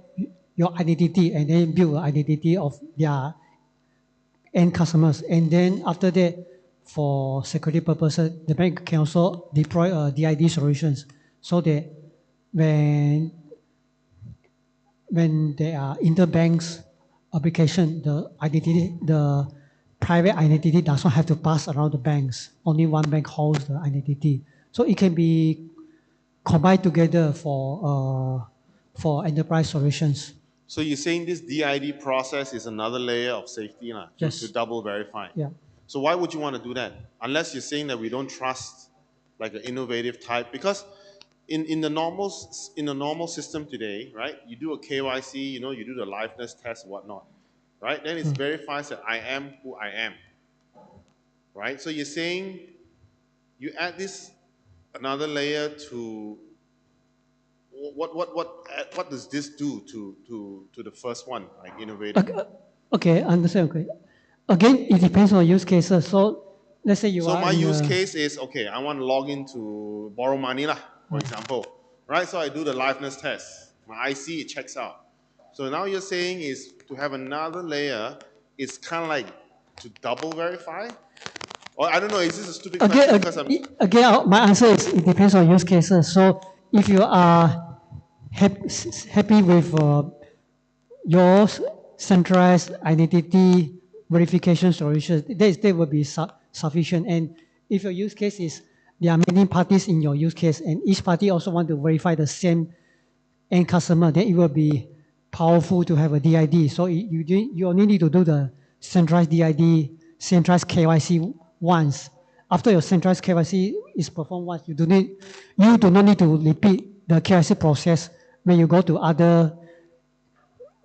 your identity and then build an identity of their end customers. And then after that, for security purposes, the bank can also deploy DID solutions so that when there are interbanks application, the private identity does not have to pass around the banks. Only one bank holds the identity. So it can be combined together for enterprise solutions. So you're saying this DID process is another layer of safety Yes. to double verify? Yeah. So why would you want to do that? Unless you're saying that we don't trust like an innovative type, because in the normal system today, right? You do a KYC, you do the liveness test, whatnot, right? Then it verifies that I am who I am, right? So you're saying you add this another layer to what does this do to the first one, like innovative? Okay, understand. Okay. Again, it depends on use cases. So let's say you So are my in use a- case is, okay, I want to log in to borrow money, for example, right? So I do the liveness test. My IC, it checks out. So now you're saying is to have another layer, it's kind of like to double verify? Or I don't know, is this a stupid question? Because I'm, my answer is it depends on use cases. So if you are happy with your centralized identity verification solution, that will be sufficient. And if your use case is there are many parties in your use case, and each party also want to verify the same end customer, then it will be powerful to have a DID. So you only need to do the centralized DID, centralized KYC once. After your centralized KYC is performed once, you do not need to repeat the KYC process when you go to other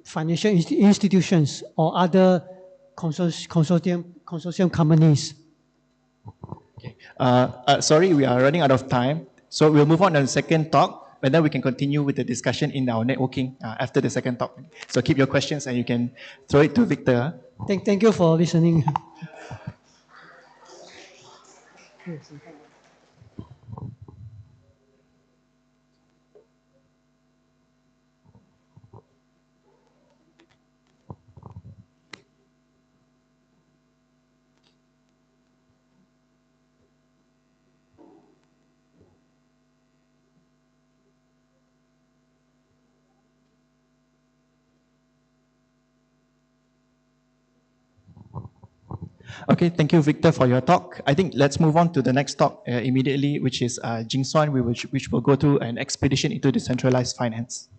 financial institutions or other consortium companies. Okay. Sorry, we are running out of time. So we'll move on to the second talk, and then we can continue with the discussion in our networking after the second talk. So keep your questions and you can throw it to Victor. Thank you for listening. Okay, thank you, Victor, for your talk. I think let's move on to the next talk immediately, which is Jing Suan, which will go through an expedition into decentralized finance.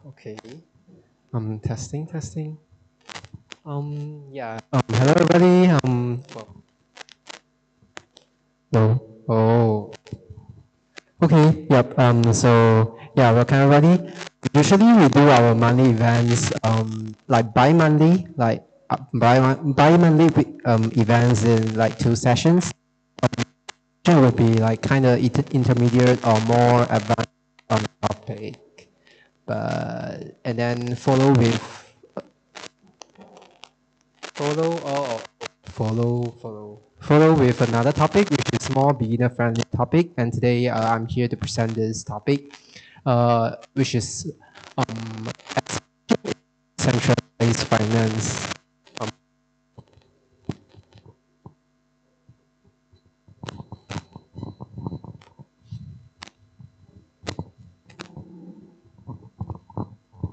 Okay. Testing. Yeah. Hello, everybody. No. Oh. Okay. Yep. So yeah, welcome everybody. Usually we do our monthly events like bi-monthly, like bi-monthly events in like 2 sessions. It will be like kind of intermediate or more advanced topic, but and then follow with another topic, which is more beginner friendly topic. And today I'm here to present this topic, which is centralized finance.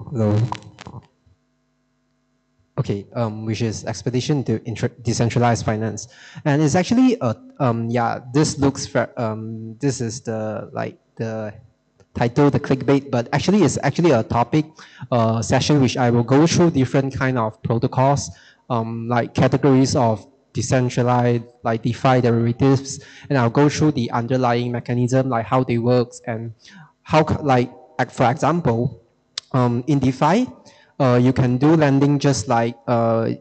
Hello. Okay, which is expedition to decentralized finance, and it's actually yeah, this looks this is the title, the clickbait, but actually it's actually a topic session which I will go through different kind of protocols, like categories of decentralized, like DeFi derivatives, and I'll go through the underlying mechanism, like how they works and how, like for example, in DeFi, you can do lending just like when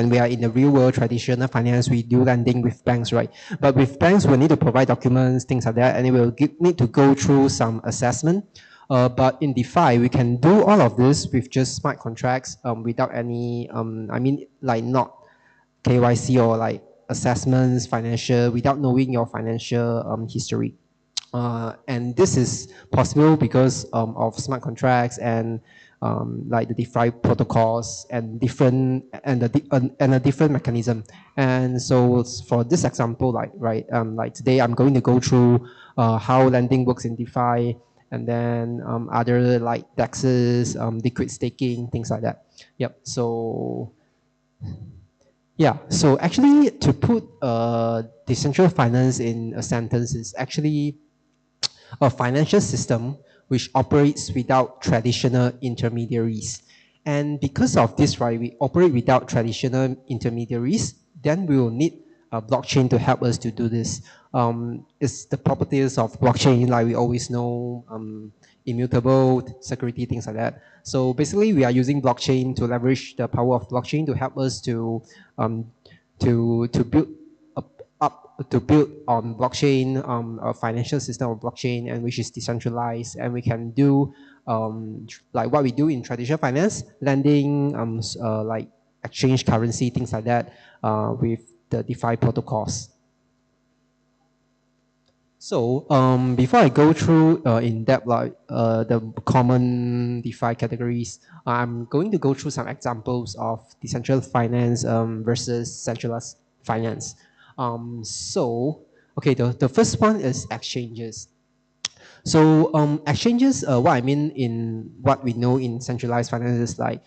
we are in the real world traditional finance, we do lending with banks, right? But with banks, we need to provide documents, things like that, and it will need to go through some assessment. But in DeFi, we can do all of this with just smart contracts without any, I mean, like not KYC or like assessments, financial, without knowing your financial history. And this is possible because of smart contracts and like the DeFi protocols and a different mechanism. And so for this example, like today, I'm going to go through how lending works in DeFi, and then other like DEXs, liquid staking, things like that. Yep. So yeah. So actually, to put decentralized finance in a sentence is actually a financial system which operates without traditional intermediaries. And because of this, right, we operate without traditional intermediaries, then we will need a blockchain to help us to do this. It's the properties of blockchain, like we always know, immutable, security, things like that. So basically, we are using blockchain to leverage the power of blockchain to help us to build to build on blockchain, a financial system of blockchain, and which is decentralized, and we can do like what we do in traditional finance, lending, like exchange currency, things like that, with the DeFi protocols. So before I go through in depth like the common DeFi categories, I'm going to go through some examples of decentralized finance versus centralized finance. So, okay, the first one is exchanges. So exchanges, what I mean in what we know in centralized finance is like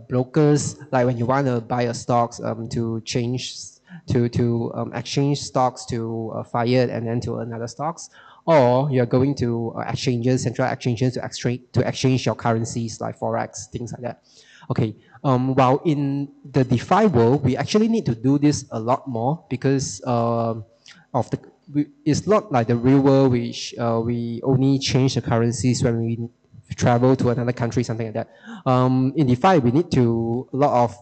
brokers, like when you want to buy a stocks to change, to exchange stocks to fiat and then to another stocks, or you're going to exchanges, central exchanges to exchange your currencies like Forex, things like that. Okay, while in the DeFi world, we actually need to do this a lot more because it's not like the real world, which we only change the currencies when we travel to another country, something like that. In DeFi, we need to a lot of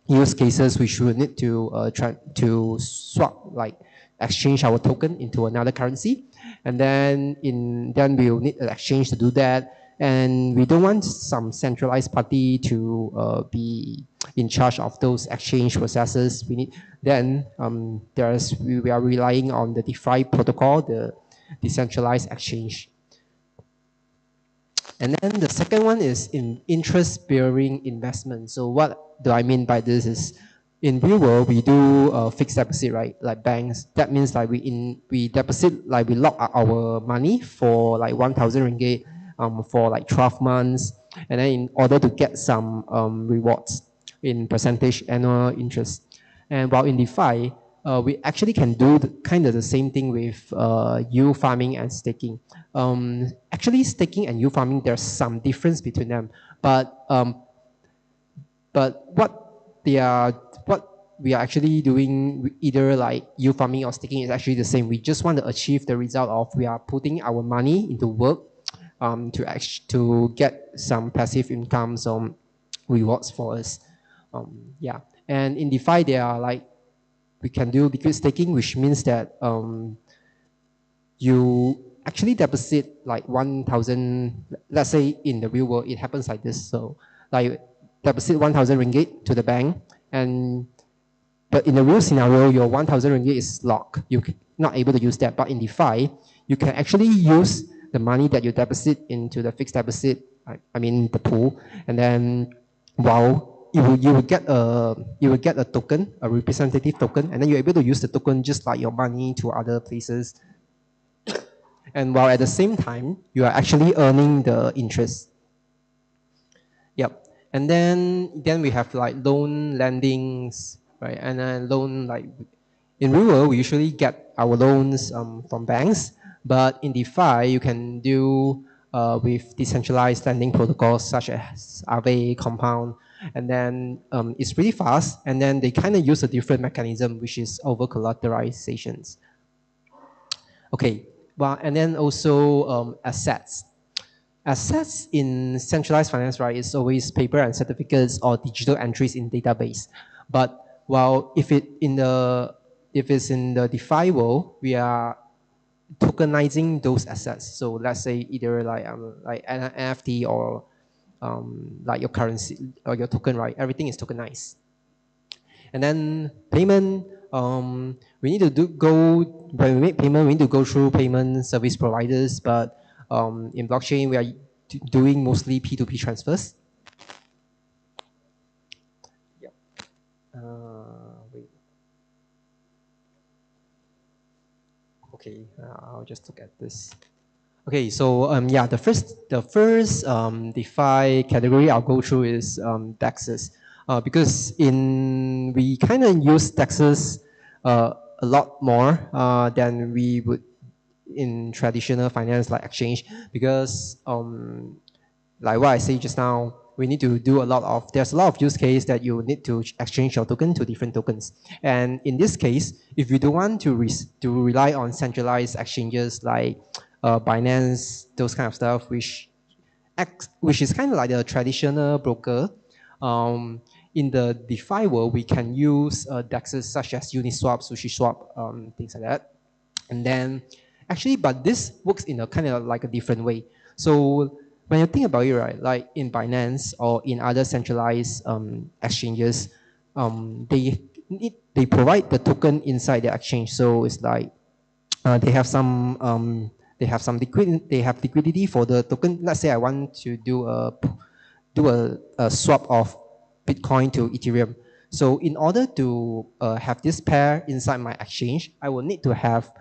use cases which we need to try to swap, like exchange our token into another currency, and then we'll need an exchange to do that. And we don't want some centralized party to be in charge of those exchange processes. We need then we are relying on the DeFi protocol, the decentralized exchange. And then the second one is in interest-bearing investment. So what do I mean by this is in real world, we do fixed deposit, right? Like banks. That means like we deposit, like we lock our money for like 1,000 ringgit for like 12 months. And then in order to get some rewards in percentage annual interest. And while in DeFi, we actually can do kind of the same thing with yield farming and staking. Actually, staking and yield farming, there's some difference between them. But what we are actually doing, either like yield farming or staking, is actually the same. We just want to achieve the result of we are putting our money into work to get some passive income, some rewards for us. Yeah, and in DeFi, there are like, we can do liquid staking, which means that you actually deposit like 1,000, let's say in the real world, it happens like this. So like deposit 1,000 ringgit to the bank, but in the real scenario, your 1,000 ringgit is locked. You're not able to use that. But in DeFi, you can actually use the money that you deposit into the fixed deposit, I mean the pool, and then while you will get a token, a representative token, and then you're able to use the token just like your money to other places. And while at the same time, you are actually earning the interest. Yep. And then we have like loan lendings, right? And then loan, like in real world, we usually get our loans from banks, but in DeFi, you can do with decentralized lending protocols such as Aave, Compound, and then it's really fast. And then they kind of use a different mechanism, which is over collateralizations. Okay, well, and then also assets. Assets in centralized finance, right, is always paper and certificates or digital entries in database. But while if it's in the DeFi world, we are tokenizing those assets. So let's say either like an NFT or like your currency or your token, right? Everything is tokenized. And then payment, we need to when we make payment, we need to go through payment service providers. But in blockchain, we are doing mostly P2P transfers. Yep. Wait. Okay, I'll just look at this. Okay, so yeah, the first DeFi category I'll go through is DEXs, because we kind of use DEXs a lot more than we would in traditional finance like exchange, because like what I say just now, we need to do there's a lot of use case that you need to exchange your token to different tokens. And in this case, if you don't want to rely on centralized exchanges like Binance, those kind of stuff, which is kind of like the traditional broker, in the DeFi world, we can use DEXs such as Uniswap, SushiSwap, things like that. And then actually, but this works in a kind of like a different way. So when you think about it, right, like in Binance or in other centralized exchanges, they provide the token inside the exchange. So it's like they have some liquidity for the token. Let's say I want to do a swap of Bitcoin to Ethereum. So in order to have this pair inside my exchange, I will need to have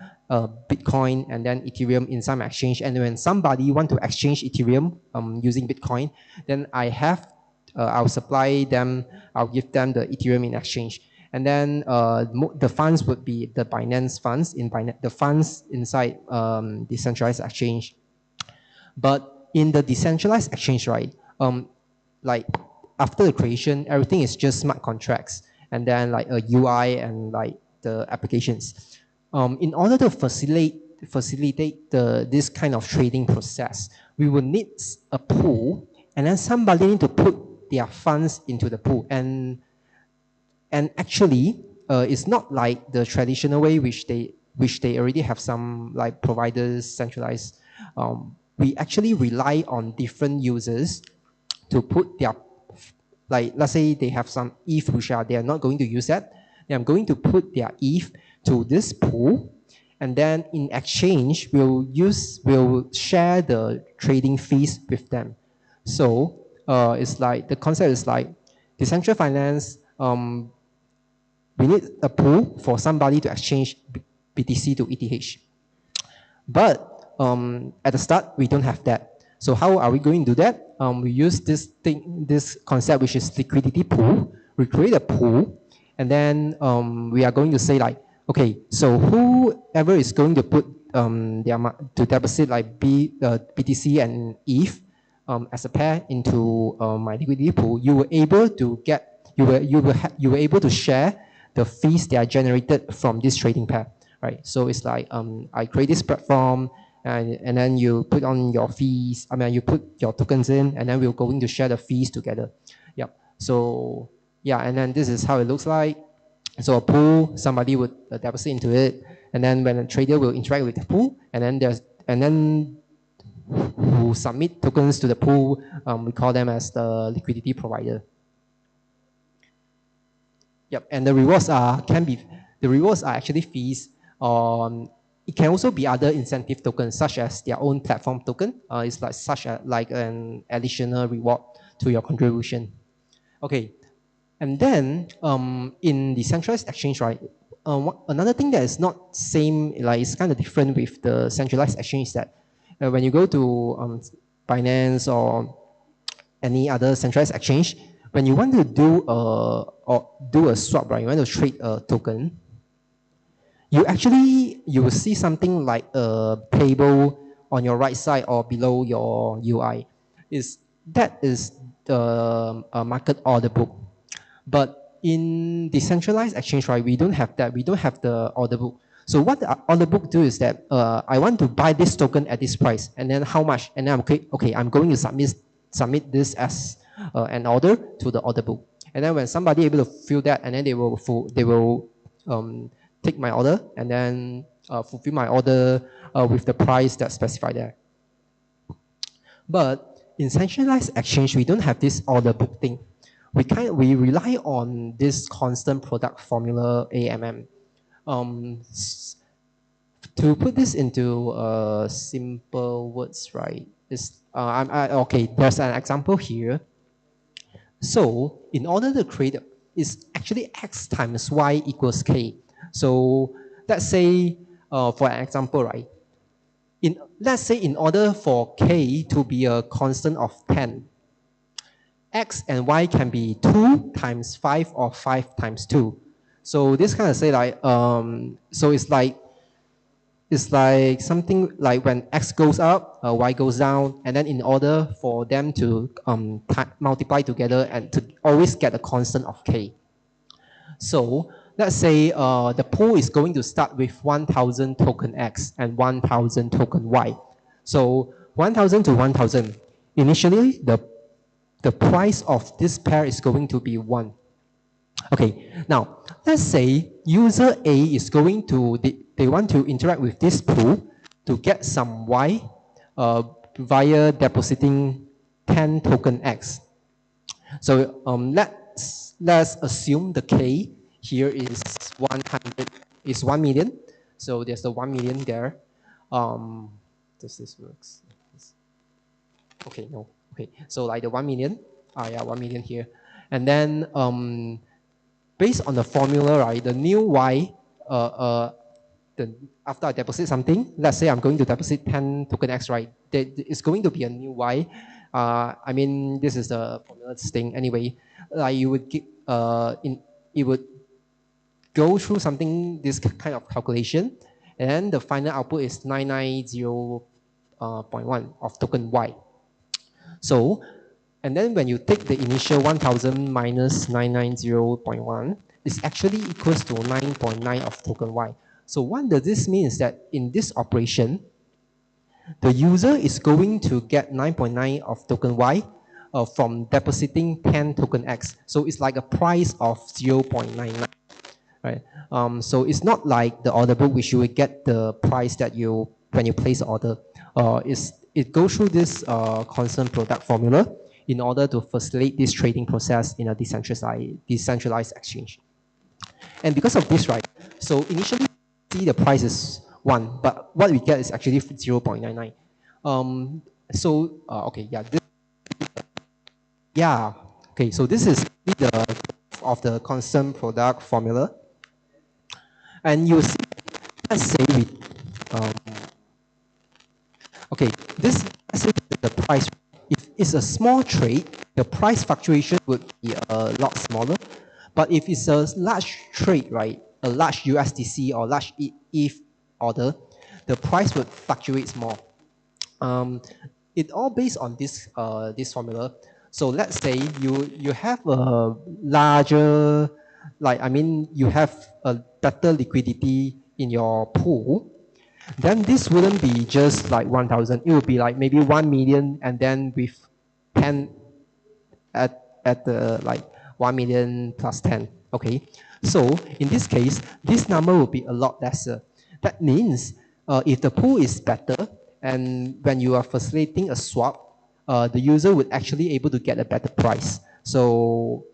Bitcoin and then Ethereum inside my exchange. And when somebody want to exchange Ethereum using Bitcoin, then I'll supply them, I'll give them the Ethereum in exchange. And then the funds would be the Binance funds, the funds inside decentralized exchange. But in the decentralized exchange, right, like after the creation, everything is just smart contracts and then like a UI and like the applications. In order to facilitate this kind of trading process, we will need a pool, and then somebody need to put their funds into the pool. And actually, it's not like the traditional way which they already have some like providers centralized. We actually rely on different users to put their, like let's say they have some ETH which they are not going to use that. They are going to put their ETH to this pool, and then in exchange, we'll share the trading fees with them. So it's like the concept is like decentralized finance we need a pool for somebody to exchange BTC to ETH. But at the start, we don't have that. So how are we going to do that? We use this concept, which is liquidity pool. We create a pool, and then we are going to say like, okay, so whoever is going to put to deposit like BTC and ETH as a pair into my liquidity pool, you were able to you were able to share the fees that are generated from this trading pair, right? So it's like I create this platform, and then you put on your fees. I mean, you put your tokens in, and then we're going to share the fees together. Yep. So yeah, and then this is how it looks like. So a pool, somebody would deposit into it, and then when a trader will interact with the pool, and then who submit tokens to the pool, we call them as the liquidity provider. Yep, and the rewards are actually fees. It can also be other incentive tokens, such as their own platform token. It's like an additional reward to your contribution. Okay, and then in the centralized exchange, right? Another thing that is not same, like it's kind of different with the centralized exchange is that when you go to Binance or any other centralized exchange, when you want to do a swap, right? You want to trade a token. You will see something like a table on your right side or below your UI. That is the market order book. But in decentralized exchange, right, we don't have that. We don't have the order book. So what the order book do is that I want to buy this token at this price, and then how much? And then I'm going to submit this as an order to the order book. And then when somebody able to fill that, and then they will take my order and then fulfill my order with the price that's specified there. But in centralized exchange, we don't have this order book thing. We rely on this constant product formula AMM. To put this into simple words, right? Okay, there's an example here. So in order to create, it's actually x times y equals k. So let's say, for an example, right? Let's say in order for k to be a constant of 10, x and y can be 2 times 5 or 5 times 2. So this kind of say like, so it's like something like when x goes up, y goes down, and then in order for them to multiply together and to always get a constant of k. So let's say the pool is going to start with 1,000 token x and 1,000 token y. So 1,000 to 1,000. Initially, the price of this pair is going to be 1. Okay, now let's say user A is going to, they want to interact with this pool to get some Y via depositing 10 token X. So let's assume the K here is 1 million. So there's the 1 million there. Does this works? Okay, no. Okay, so like the 1 million, 1 million here. And then based on the formula, right, the new Y, after I deposit something, let's say I'm going to deposit 10 token X, right, it's going to be a new Y. I mean, this is the formula thing anyway. Like you would get, it would go through something, this kind of calculation, and then the final output is 990.1 of token Y. So, and then when you take the initial 1,000 minus 990.1, it's actually equals to 9.9 of token Y. So what does this mean is that in this operation, the user is going to get 9.9 of token Y from depositing 10 token X. So it's like a price of 0.99, right? So it's not like the order book, which you will get the price that when you place the order. It goes through this constant product formula in order to facilitate this trading process in a decentralized exchange. And because of this, right, so initially see the price is 1, but what we get is actually 0.99. Okay, yeah. Okay, so this is the of the constant product formula. And you see, let's say we, um, okay, this, let's say the price, if it's a small trade, the price fluctuation would be a lot smaller. But if it's a large trade, right, a large USDC or large ETH order, the price would fluctuate more. It all based on this formula. So let's say you have a larger, like, I mean, you have a better liquidity in your pool, then this wouldn't be just like 1,000. It would be like maybe 1 million, and then with 10 at the like 1 million plus 10. Okay, so in this case, this number will be a lot lesser. That means if the pool is better, and when you are facilitating a swap, the user would actually able to get a better price. So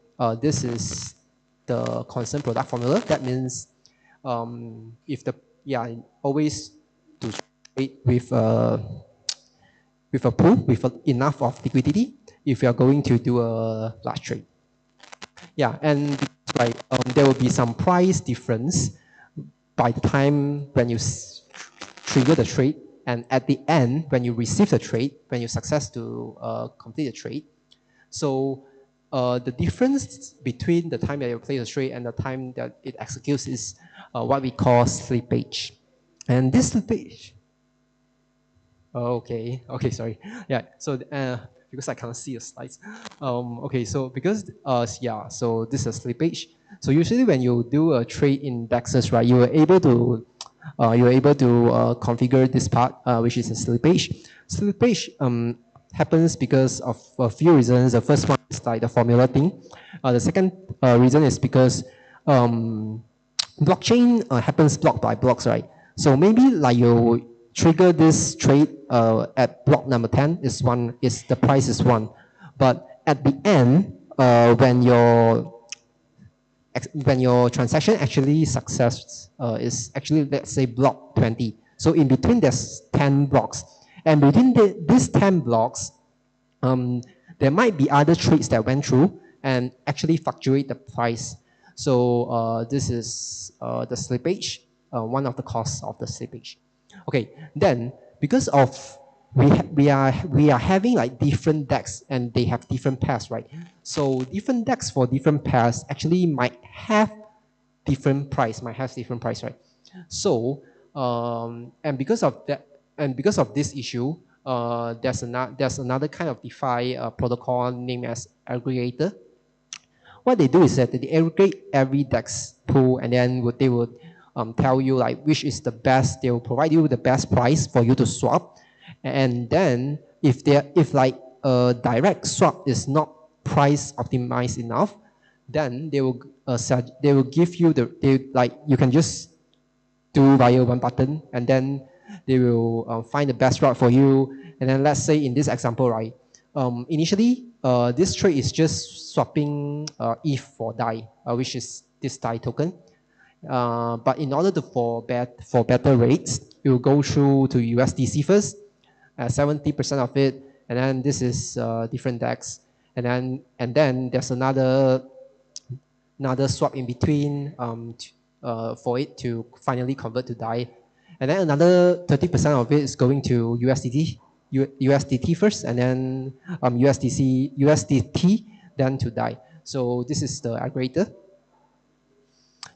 this is the constant product formula. That means if the, yeah, always to trade with a pool with enough of liquidity if you are going to do a large trade. Yeah, and right, there will be some price difference by the time when you trigger the trade, and at the end when you receive the trade, when you success to complete the trade. So the difference between the time that you play the trade and the time that it executes is what we call slippage. And this slippage, okay, sorry. Yeah, so because I can't see the slides. Okay, so because, yeah, so this is a slippage. So usually when you do a trade in DEXs, right, you are able to configure this part, which is a slippage. Slippage happens because of a few reasons. The first one is like the formula thing. The second reason is because blockchain happens block by blocks, right? So maybe like you trigger this trade at block number 10 is the price is 1. But at the end, when your transaction actually success is actually, let's say, block 20. So in between there's 10 blocks. And between these 10 blocks, there might be other trades that went through and actually fluctuate the price. So this is the slippage, one of the costs of the slippage. Okay, then because of we are having like different DEX and they have different pairs, right? So different DEX for different pairs actually might have different price, right? So and because of that, and because of this issue, there's another kind of DeFi protocol named as aggregator. What they do is that they aggregate every DEX pool, and then they would tell you like which is the best. They will provide you the best price for you to swap, and then if like a direct swap is not price optimized enough, then they will give you you can just do via one button, and then they will find the best route for you. And then let's say in this example, right, initially this trade is just swapping ETH for DAI, which is this DAI token. But in order for better rates, you will go through to USDC first, 70% of it, and then this is different DEX, and then there's another swap in between for it to finally convert to DAI, and then another 30% of it is going to USDT first, and then USDT, then to DAI. So this is the aggregator.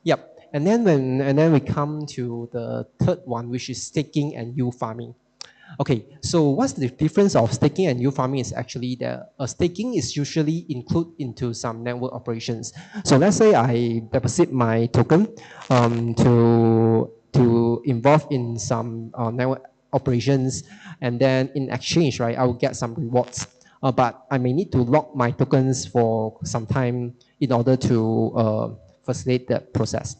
Yep. And then we come to the third one, which is staking and yield farming. Okay, so what's the difference of staking and yield farming is actually that staking is usually included into some network operations. So let's say I deposit my token to involve in some network operations, and then in exchange, right, I will get some rewards. But I may need to lock my tokens for some time in order to facilitate that process.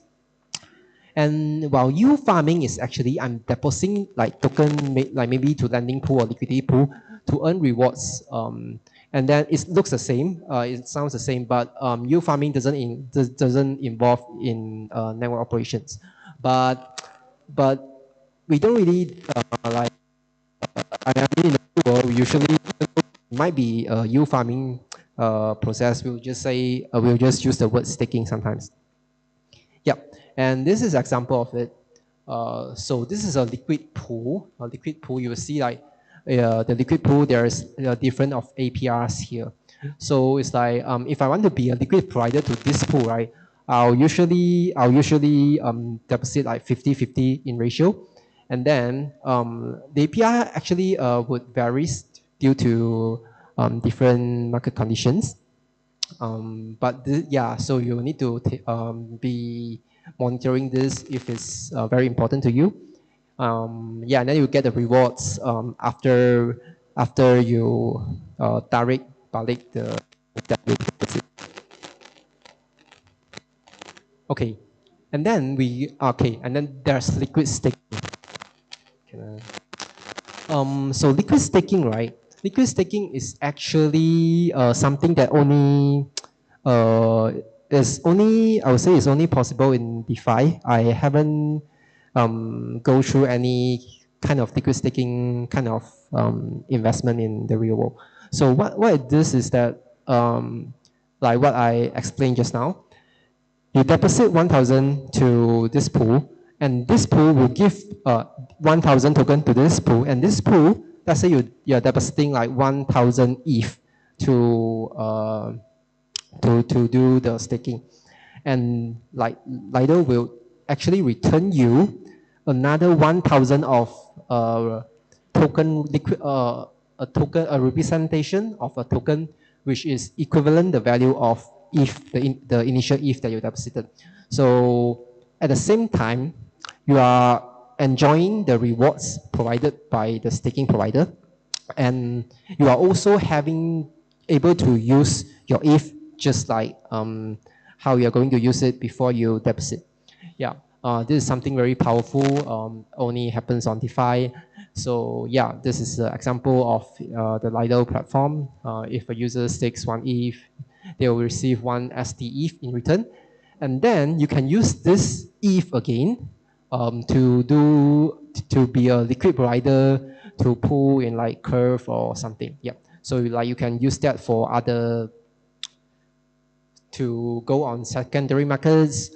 And while yield farming is actually I'm depositing like token, like maybe to lending pool or liquidity pool to earn rewards. And then it looks the same, it sounds the same, but yield farming doesn't involve in network operations. But we don't really like. I mean, in the world, usually it might be a yield farming process. We'll just say we'll just use the word staking sometimes. Yep. And this is example of it. So this is a liquid pool. A liquid pool, you will see like the liquid pool, there's different of APRs here. So it's like if I want to be a liquid provider to this pool, right? I'll usually deposit like 50-50 in ratio, and then the APR actually would vary due to different market conditions. Yeah, so you need to be monitoring this if it's very important to you. Yeah, and then you get the rewards after you tarik balik the deposit. Okay, and then there's liquid staking. So liquid staking, right? Liquid staking is actually something that only I would say is only possible in DeFi. I haven't go through any kind of liquid staking kind of investment in the real world. So what it does is that like what I explained just now, you deposit 1,000 to this pool, and this pool will give 1,000 token to this pool, and this pool, let's say you're depositing like 1,000 ETH to do the staking, and like Lido will actually return you another 1,000 of token liquid a representation of a token which is equivalent the value of ETH, the initial ETH that you deposited. So at the same time, you are enjoying the rewards provided by the staking provider, and you are also able to use your ETH just like how you are going to use it before you deposit. Yeah, this is something very powerful, only happens on DeFi. So yeah, this is an example of the Lido platform. If a user stakes 1 ETH, they will receive 1 STETH in return. And then you can use this ETH again to be a liquid provider to pull in like Curve or something. Yeah. So like you can use that for to go on secondary markets,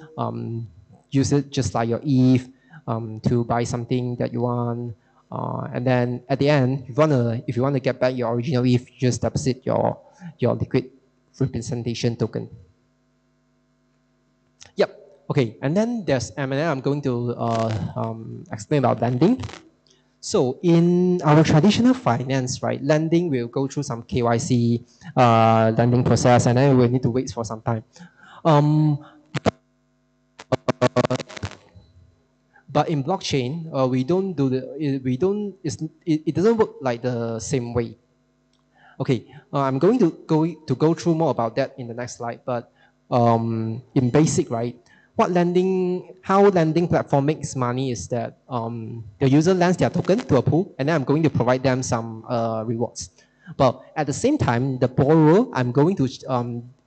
use it just like your ETH to buy something that you want. And then at the end, if you want to get back your original ETH, you just deposit your liquid representation token. Yep. Okay. And then there's M&A. I'm going to explain about lending. So in our traditional finance, right, lending will go through some KYC lending process, and then we'll need to wait for some time. But in blockchain, it doesn't work like the same way. Okay, I'm going to go through more about that in the next slide. But in basic, right, how lending platform makes money is that the user lends their token to a pool, and then I'm going to provide them some rewards. But at the same time, the borrower, I'm going to,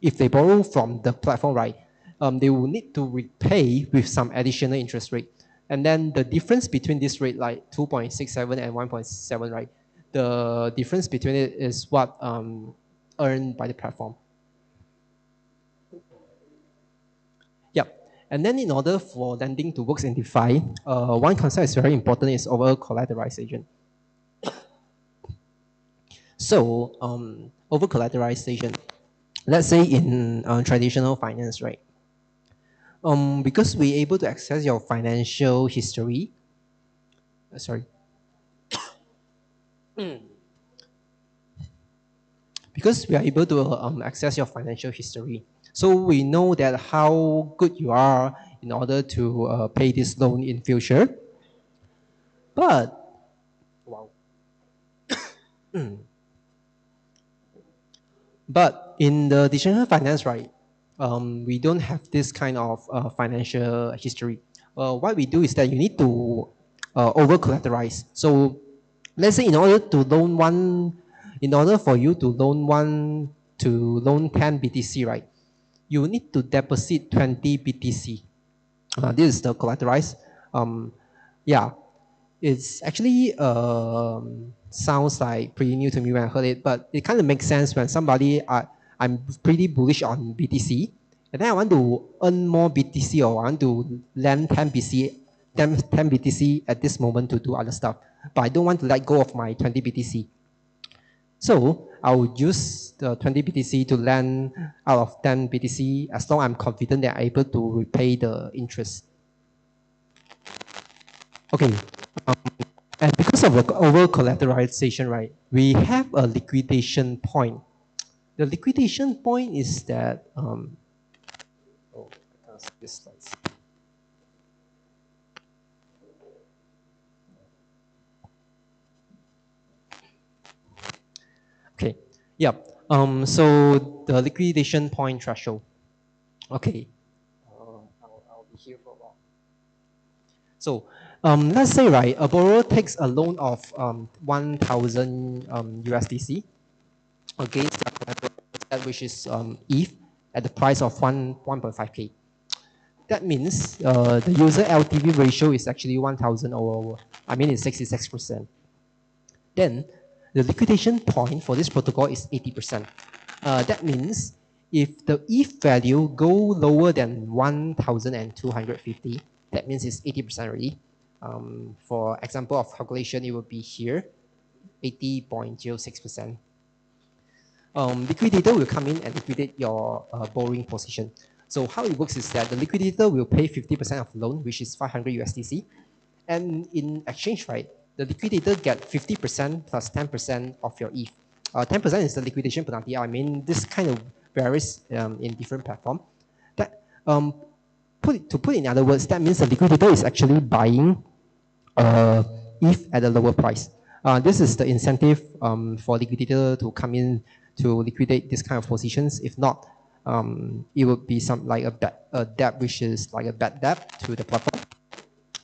if they borrow from the platform, right, they will need to repay with some additional interest rate. And then the difference between this rate, like 2.67 and 1.7, right, the difference between it is what earned by the platform. And then in order for lending to work in DeFi, one concept is very important is over-collateralization. So over-collateralization, let's say in traditional finance, right? Because we're able to access your financial history, because we are able to access your financial history, so we know that how good you are in order to pay this loan in future. But wow. But in the decentralized finance, right, we don't have this kind of financial history. What we do is that you need to over-collateralize. So let's say in order for you to loan 10 BTC, right, you need to deposit 20 BTC. This is the collateralized. Yeah, it's actually sounds like pretty new to me when I heard it, but it kind of makes sense when I'm pretty bullish on BTC, and then I want to earn more BTC, or I want to lend 10 BTC at this moment to do other stuff, but I don't want to let go of my 20 BTC. So I will use the 20 BTC to lend out of 10 BTC as long as I'm confident that I'm able to repay the interest. Okay, and because of the over collateralization, right, we have a liquidation point. The liquidation point is that, oh, I can't see this slides. Okay, yeah, so the liquidation point threshold. Okay, I'll be here for a while. So let's say, right, a borrower takes a loan of 1,000 USDC against the collateral asset, which is ETH at the price of 1.5K. That means the user LTV ratio is actually 1,000 over, I mean it's 66%. Then the liquidation point for this protocol is 80%. That means if the ETH value go lower than 1,250, that means it's 80% already. For example of calculation, it will be here, 80.06%. Liquidator will come in and liquidate your borrowing position. So how it works is that the liquidator will pay 50% of the loan, which is 500 USDC. And in exchange, right, the liquidator get 50% plus 10% of your ETH. 10% is the liquidation penalty. I mean, this kind of varies in different platforms. That to put in other words, that means the liquidator is actually buying ETH at a lower price. This is the incentive for liquidator to come in to liquidate this kind of positions. If not, it would be some like a debt which is like a bad debt to the platform.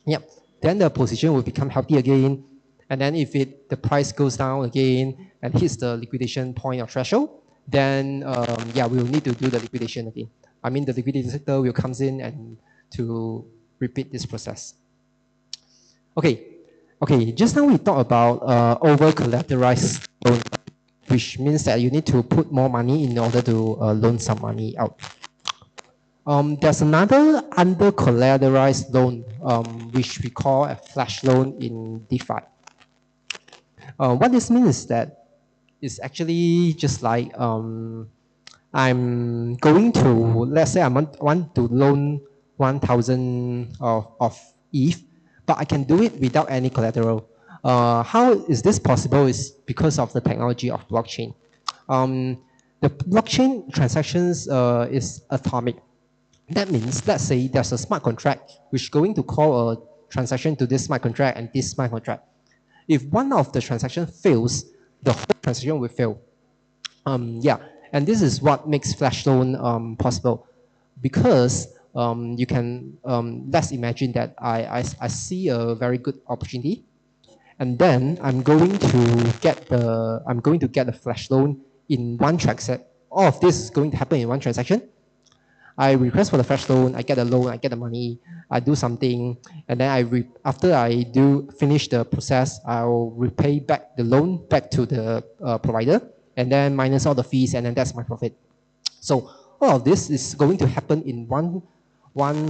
Yep. Then the position will become healthy again. And then if the price goes down again and hits the liquidation point or threshold, then yeah, we will need to do the liquidation again. I mean, the liquidator will comes in and to repeat this process. Okay, just now we talked about over collateralized loan, which means that you need to put more money in order to loan some money out. There's another under collateralized loan, which we call a flash loan in DeFi. What this means is that it's actually just like I'm going to, let's say I want to loan 1,000 of ETH, but I can do it without any collateral. How is this possible? Is because of the technology of blockchain. The blockchain transactions is atomic. That means, let's say there's a smart contract which is going to call a transaction to this smart contract and this smart contract. If one of the transactions fails, the whole transaction will fail. Yeah, and this is what makes flash loan possible, because you can let's imagine that I see a very good opportunity, and then I'm going to get the flash loan in one transaction. All of this is going to happen in one transaction. I request for the flash loan, I get a loan, I get the money, I do something, and then after I do finish the process, I'll repay back the loan back to the provider, and then minus all the fees, and then that's my profit. So all of this is going to happen in one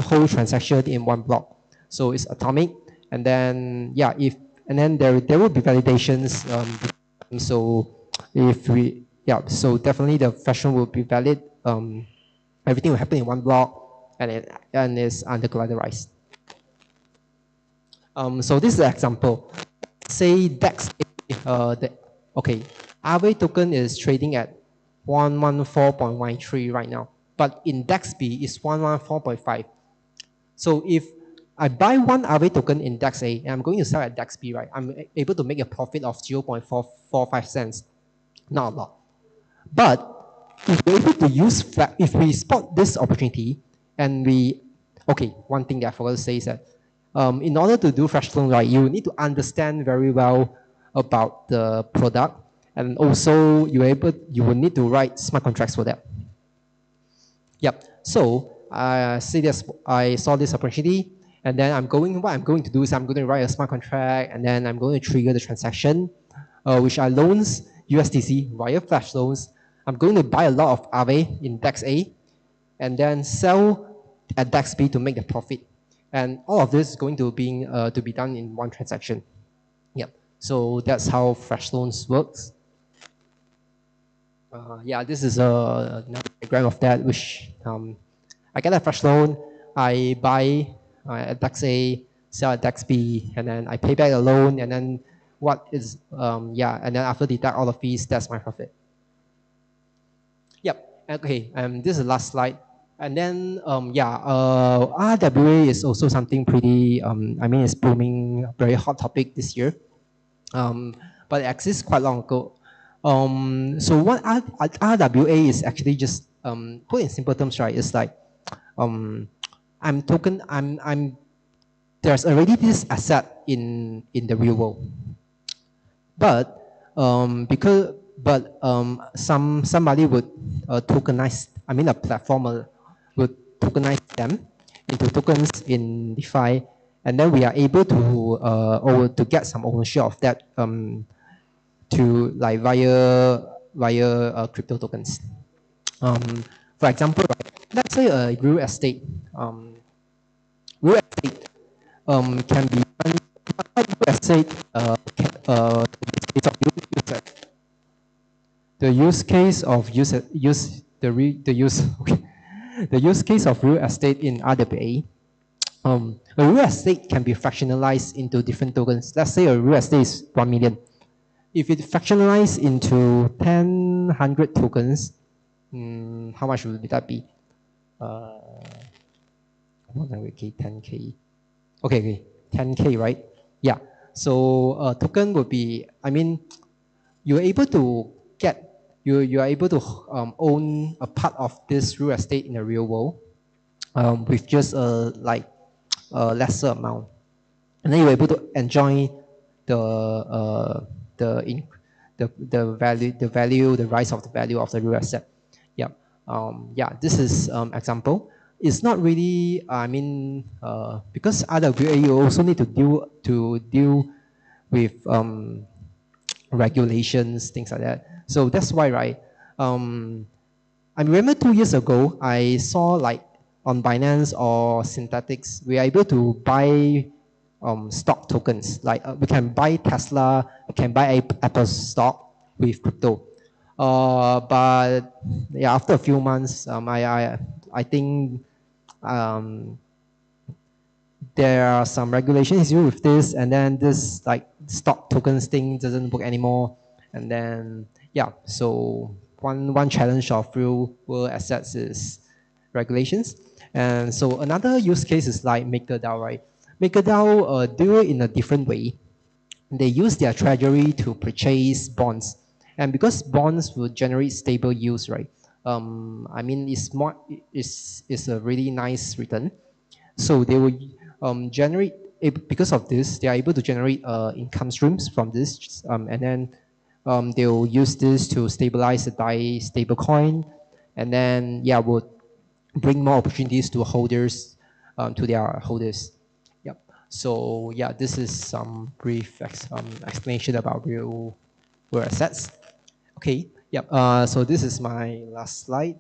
whole transaction in one block. So it's atomic, and then yeah, there will be validations. So so definitely the flash loan will be valid. Everything will happen in one block, and it's under collateralized. So this is an example. Say DEX, Aave token is trading at 114.13 right now, but in DEX B is 114.5. So if I buy one Aave token in DEX A and I'm going to sell at DEX B, right, I'm able to make a profit of 0.445 cents. Not a lot, but if we're able to use if we spot this opportunity and one thing that I forgot to say is that in order to do flash loan, right, you need to understand very well about the product, and also you will need to write smart contracts for that. Yep. So I saw this opportunity, and then what I'm going to do is I'm going to write a smart contract, and then I'm going to trigger the transaction, which are loans USDC via flash loans. I'm going to buy a lot of Aave in DEX A, and then sell at DEXB to make the profit. And all of this is going to be done in one transaction. Yep. So that's how fresh loans works. Yeah, this is a diagram of that, which I get a fresh loan, I buy at DEX A, sell at DEX B, and then I pay back the loan, and then and then after deduct all the fees, that's my profit. Yep. Okay. This is the last slide. And then RWA is also something pretty. It's booming, very hot topic this year. But it exists quite long ago. So what RWA is actually just put in simple terms, right? It's like there's already this asset in the real world, but somebody would tokenize. A platform would tokenize them into tokens in DeFi, and then we are able to get some ownership of that to like via crypto tokens. For example, let's say a real estate. Real estate can be real estate the use case of real estate in RWA. A real estate can be fractionalized into different tokens. Let's say a real estate is 1 million. If it fractionalized into 100 tokens, how much would that be? 10K. Okay, 10K, right? Yeah. So a token would be, you're able to own a part of this real estate in the real world with just a lesser amount, and then you're able to enjoy the rise of the value of the real asset. Yeah. This is example. It's not really, because RWA you also need to deal with regulations, things like that. So that's why, right? I remember 2 years ago, I saw on Binance or Synthetics, we are able to buy stock tokens. We can buy Tesla, we can buy Apple stock with crypto. But yeah, after a few months, I think there are some regulations with this, and then this stock tokens thing doesn't work anymore. And then so one challenge of real world assets is regulations. And so another use case is like MakerDAO, right? MakerDAO do it in a different way. They use their treasury to purchase bonds, and because bonds will generate stable yields, right? It's a really nice return. So they will generate, because of this, they are able to generate income streams from this, and then they will use this to stabilize the DAI stablecoin, and then would bring more opportunities to holders, to their holders. Yep. So this is some brief explanation about real world assets. Okay. Yep. So this is my last slide.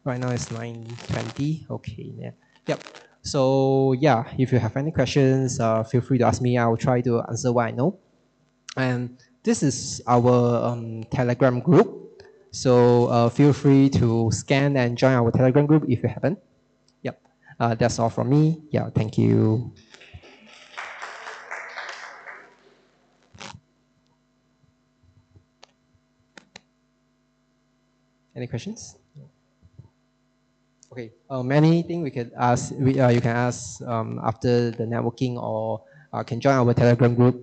Right now it's 9:20. Okay. Yeah. Yep. So if you have any questions, feel free to ask me. I will try to answer what I know. And this is our Telegram group. So feel free to scan and join our Telegram group if you haven't. Yep. That's all from me. Yeah. Thank you. Any questions? Okay. Anything we could ask, you can ask after the networking, or can join our Telegram group.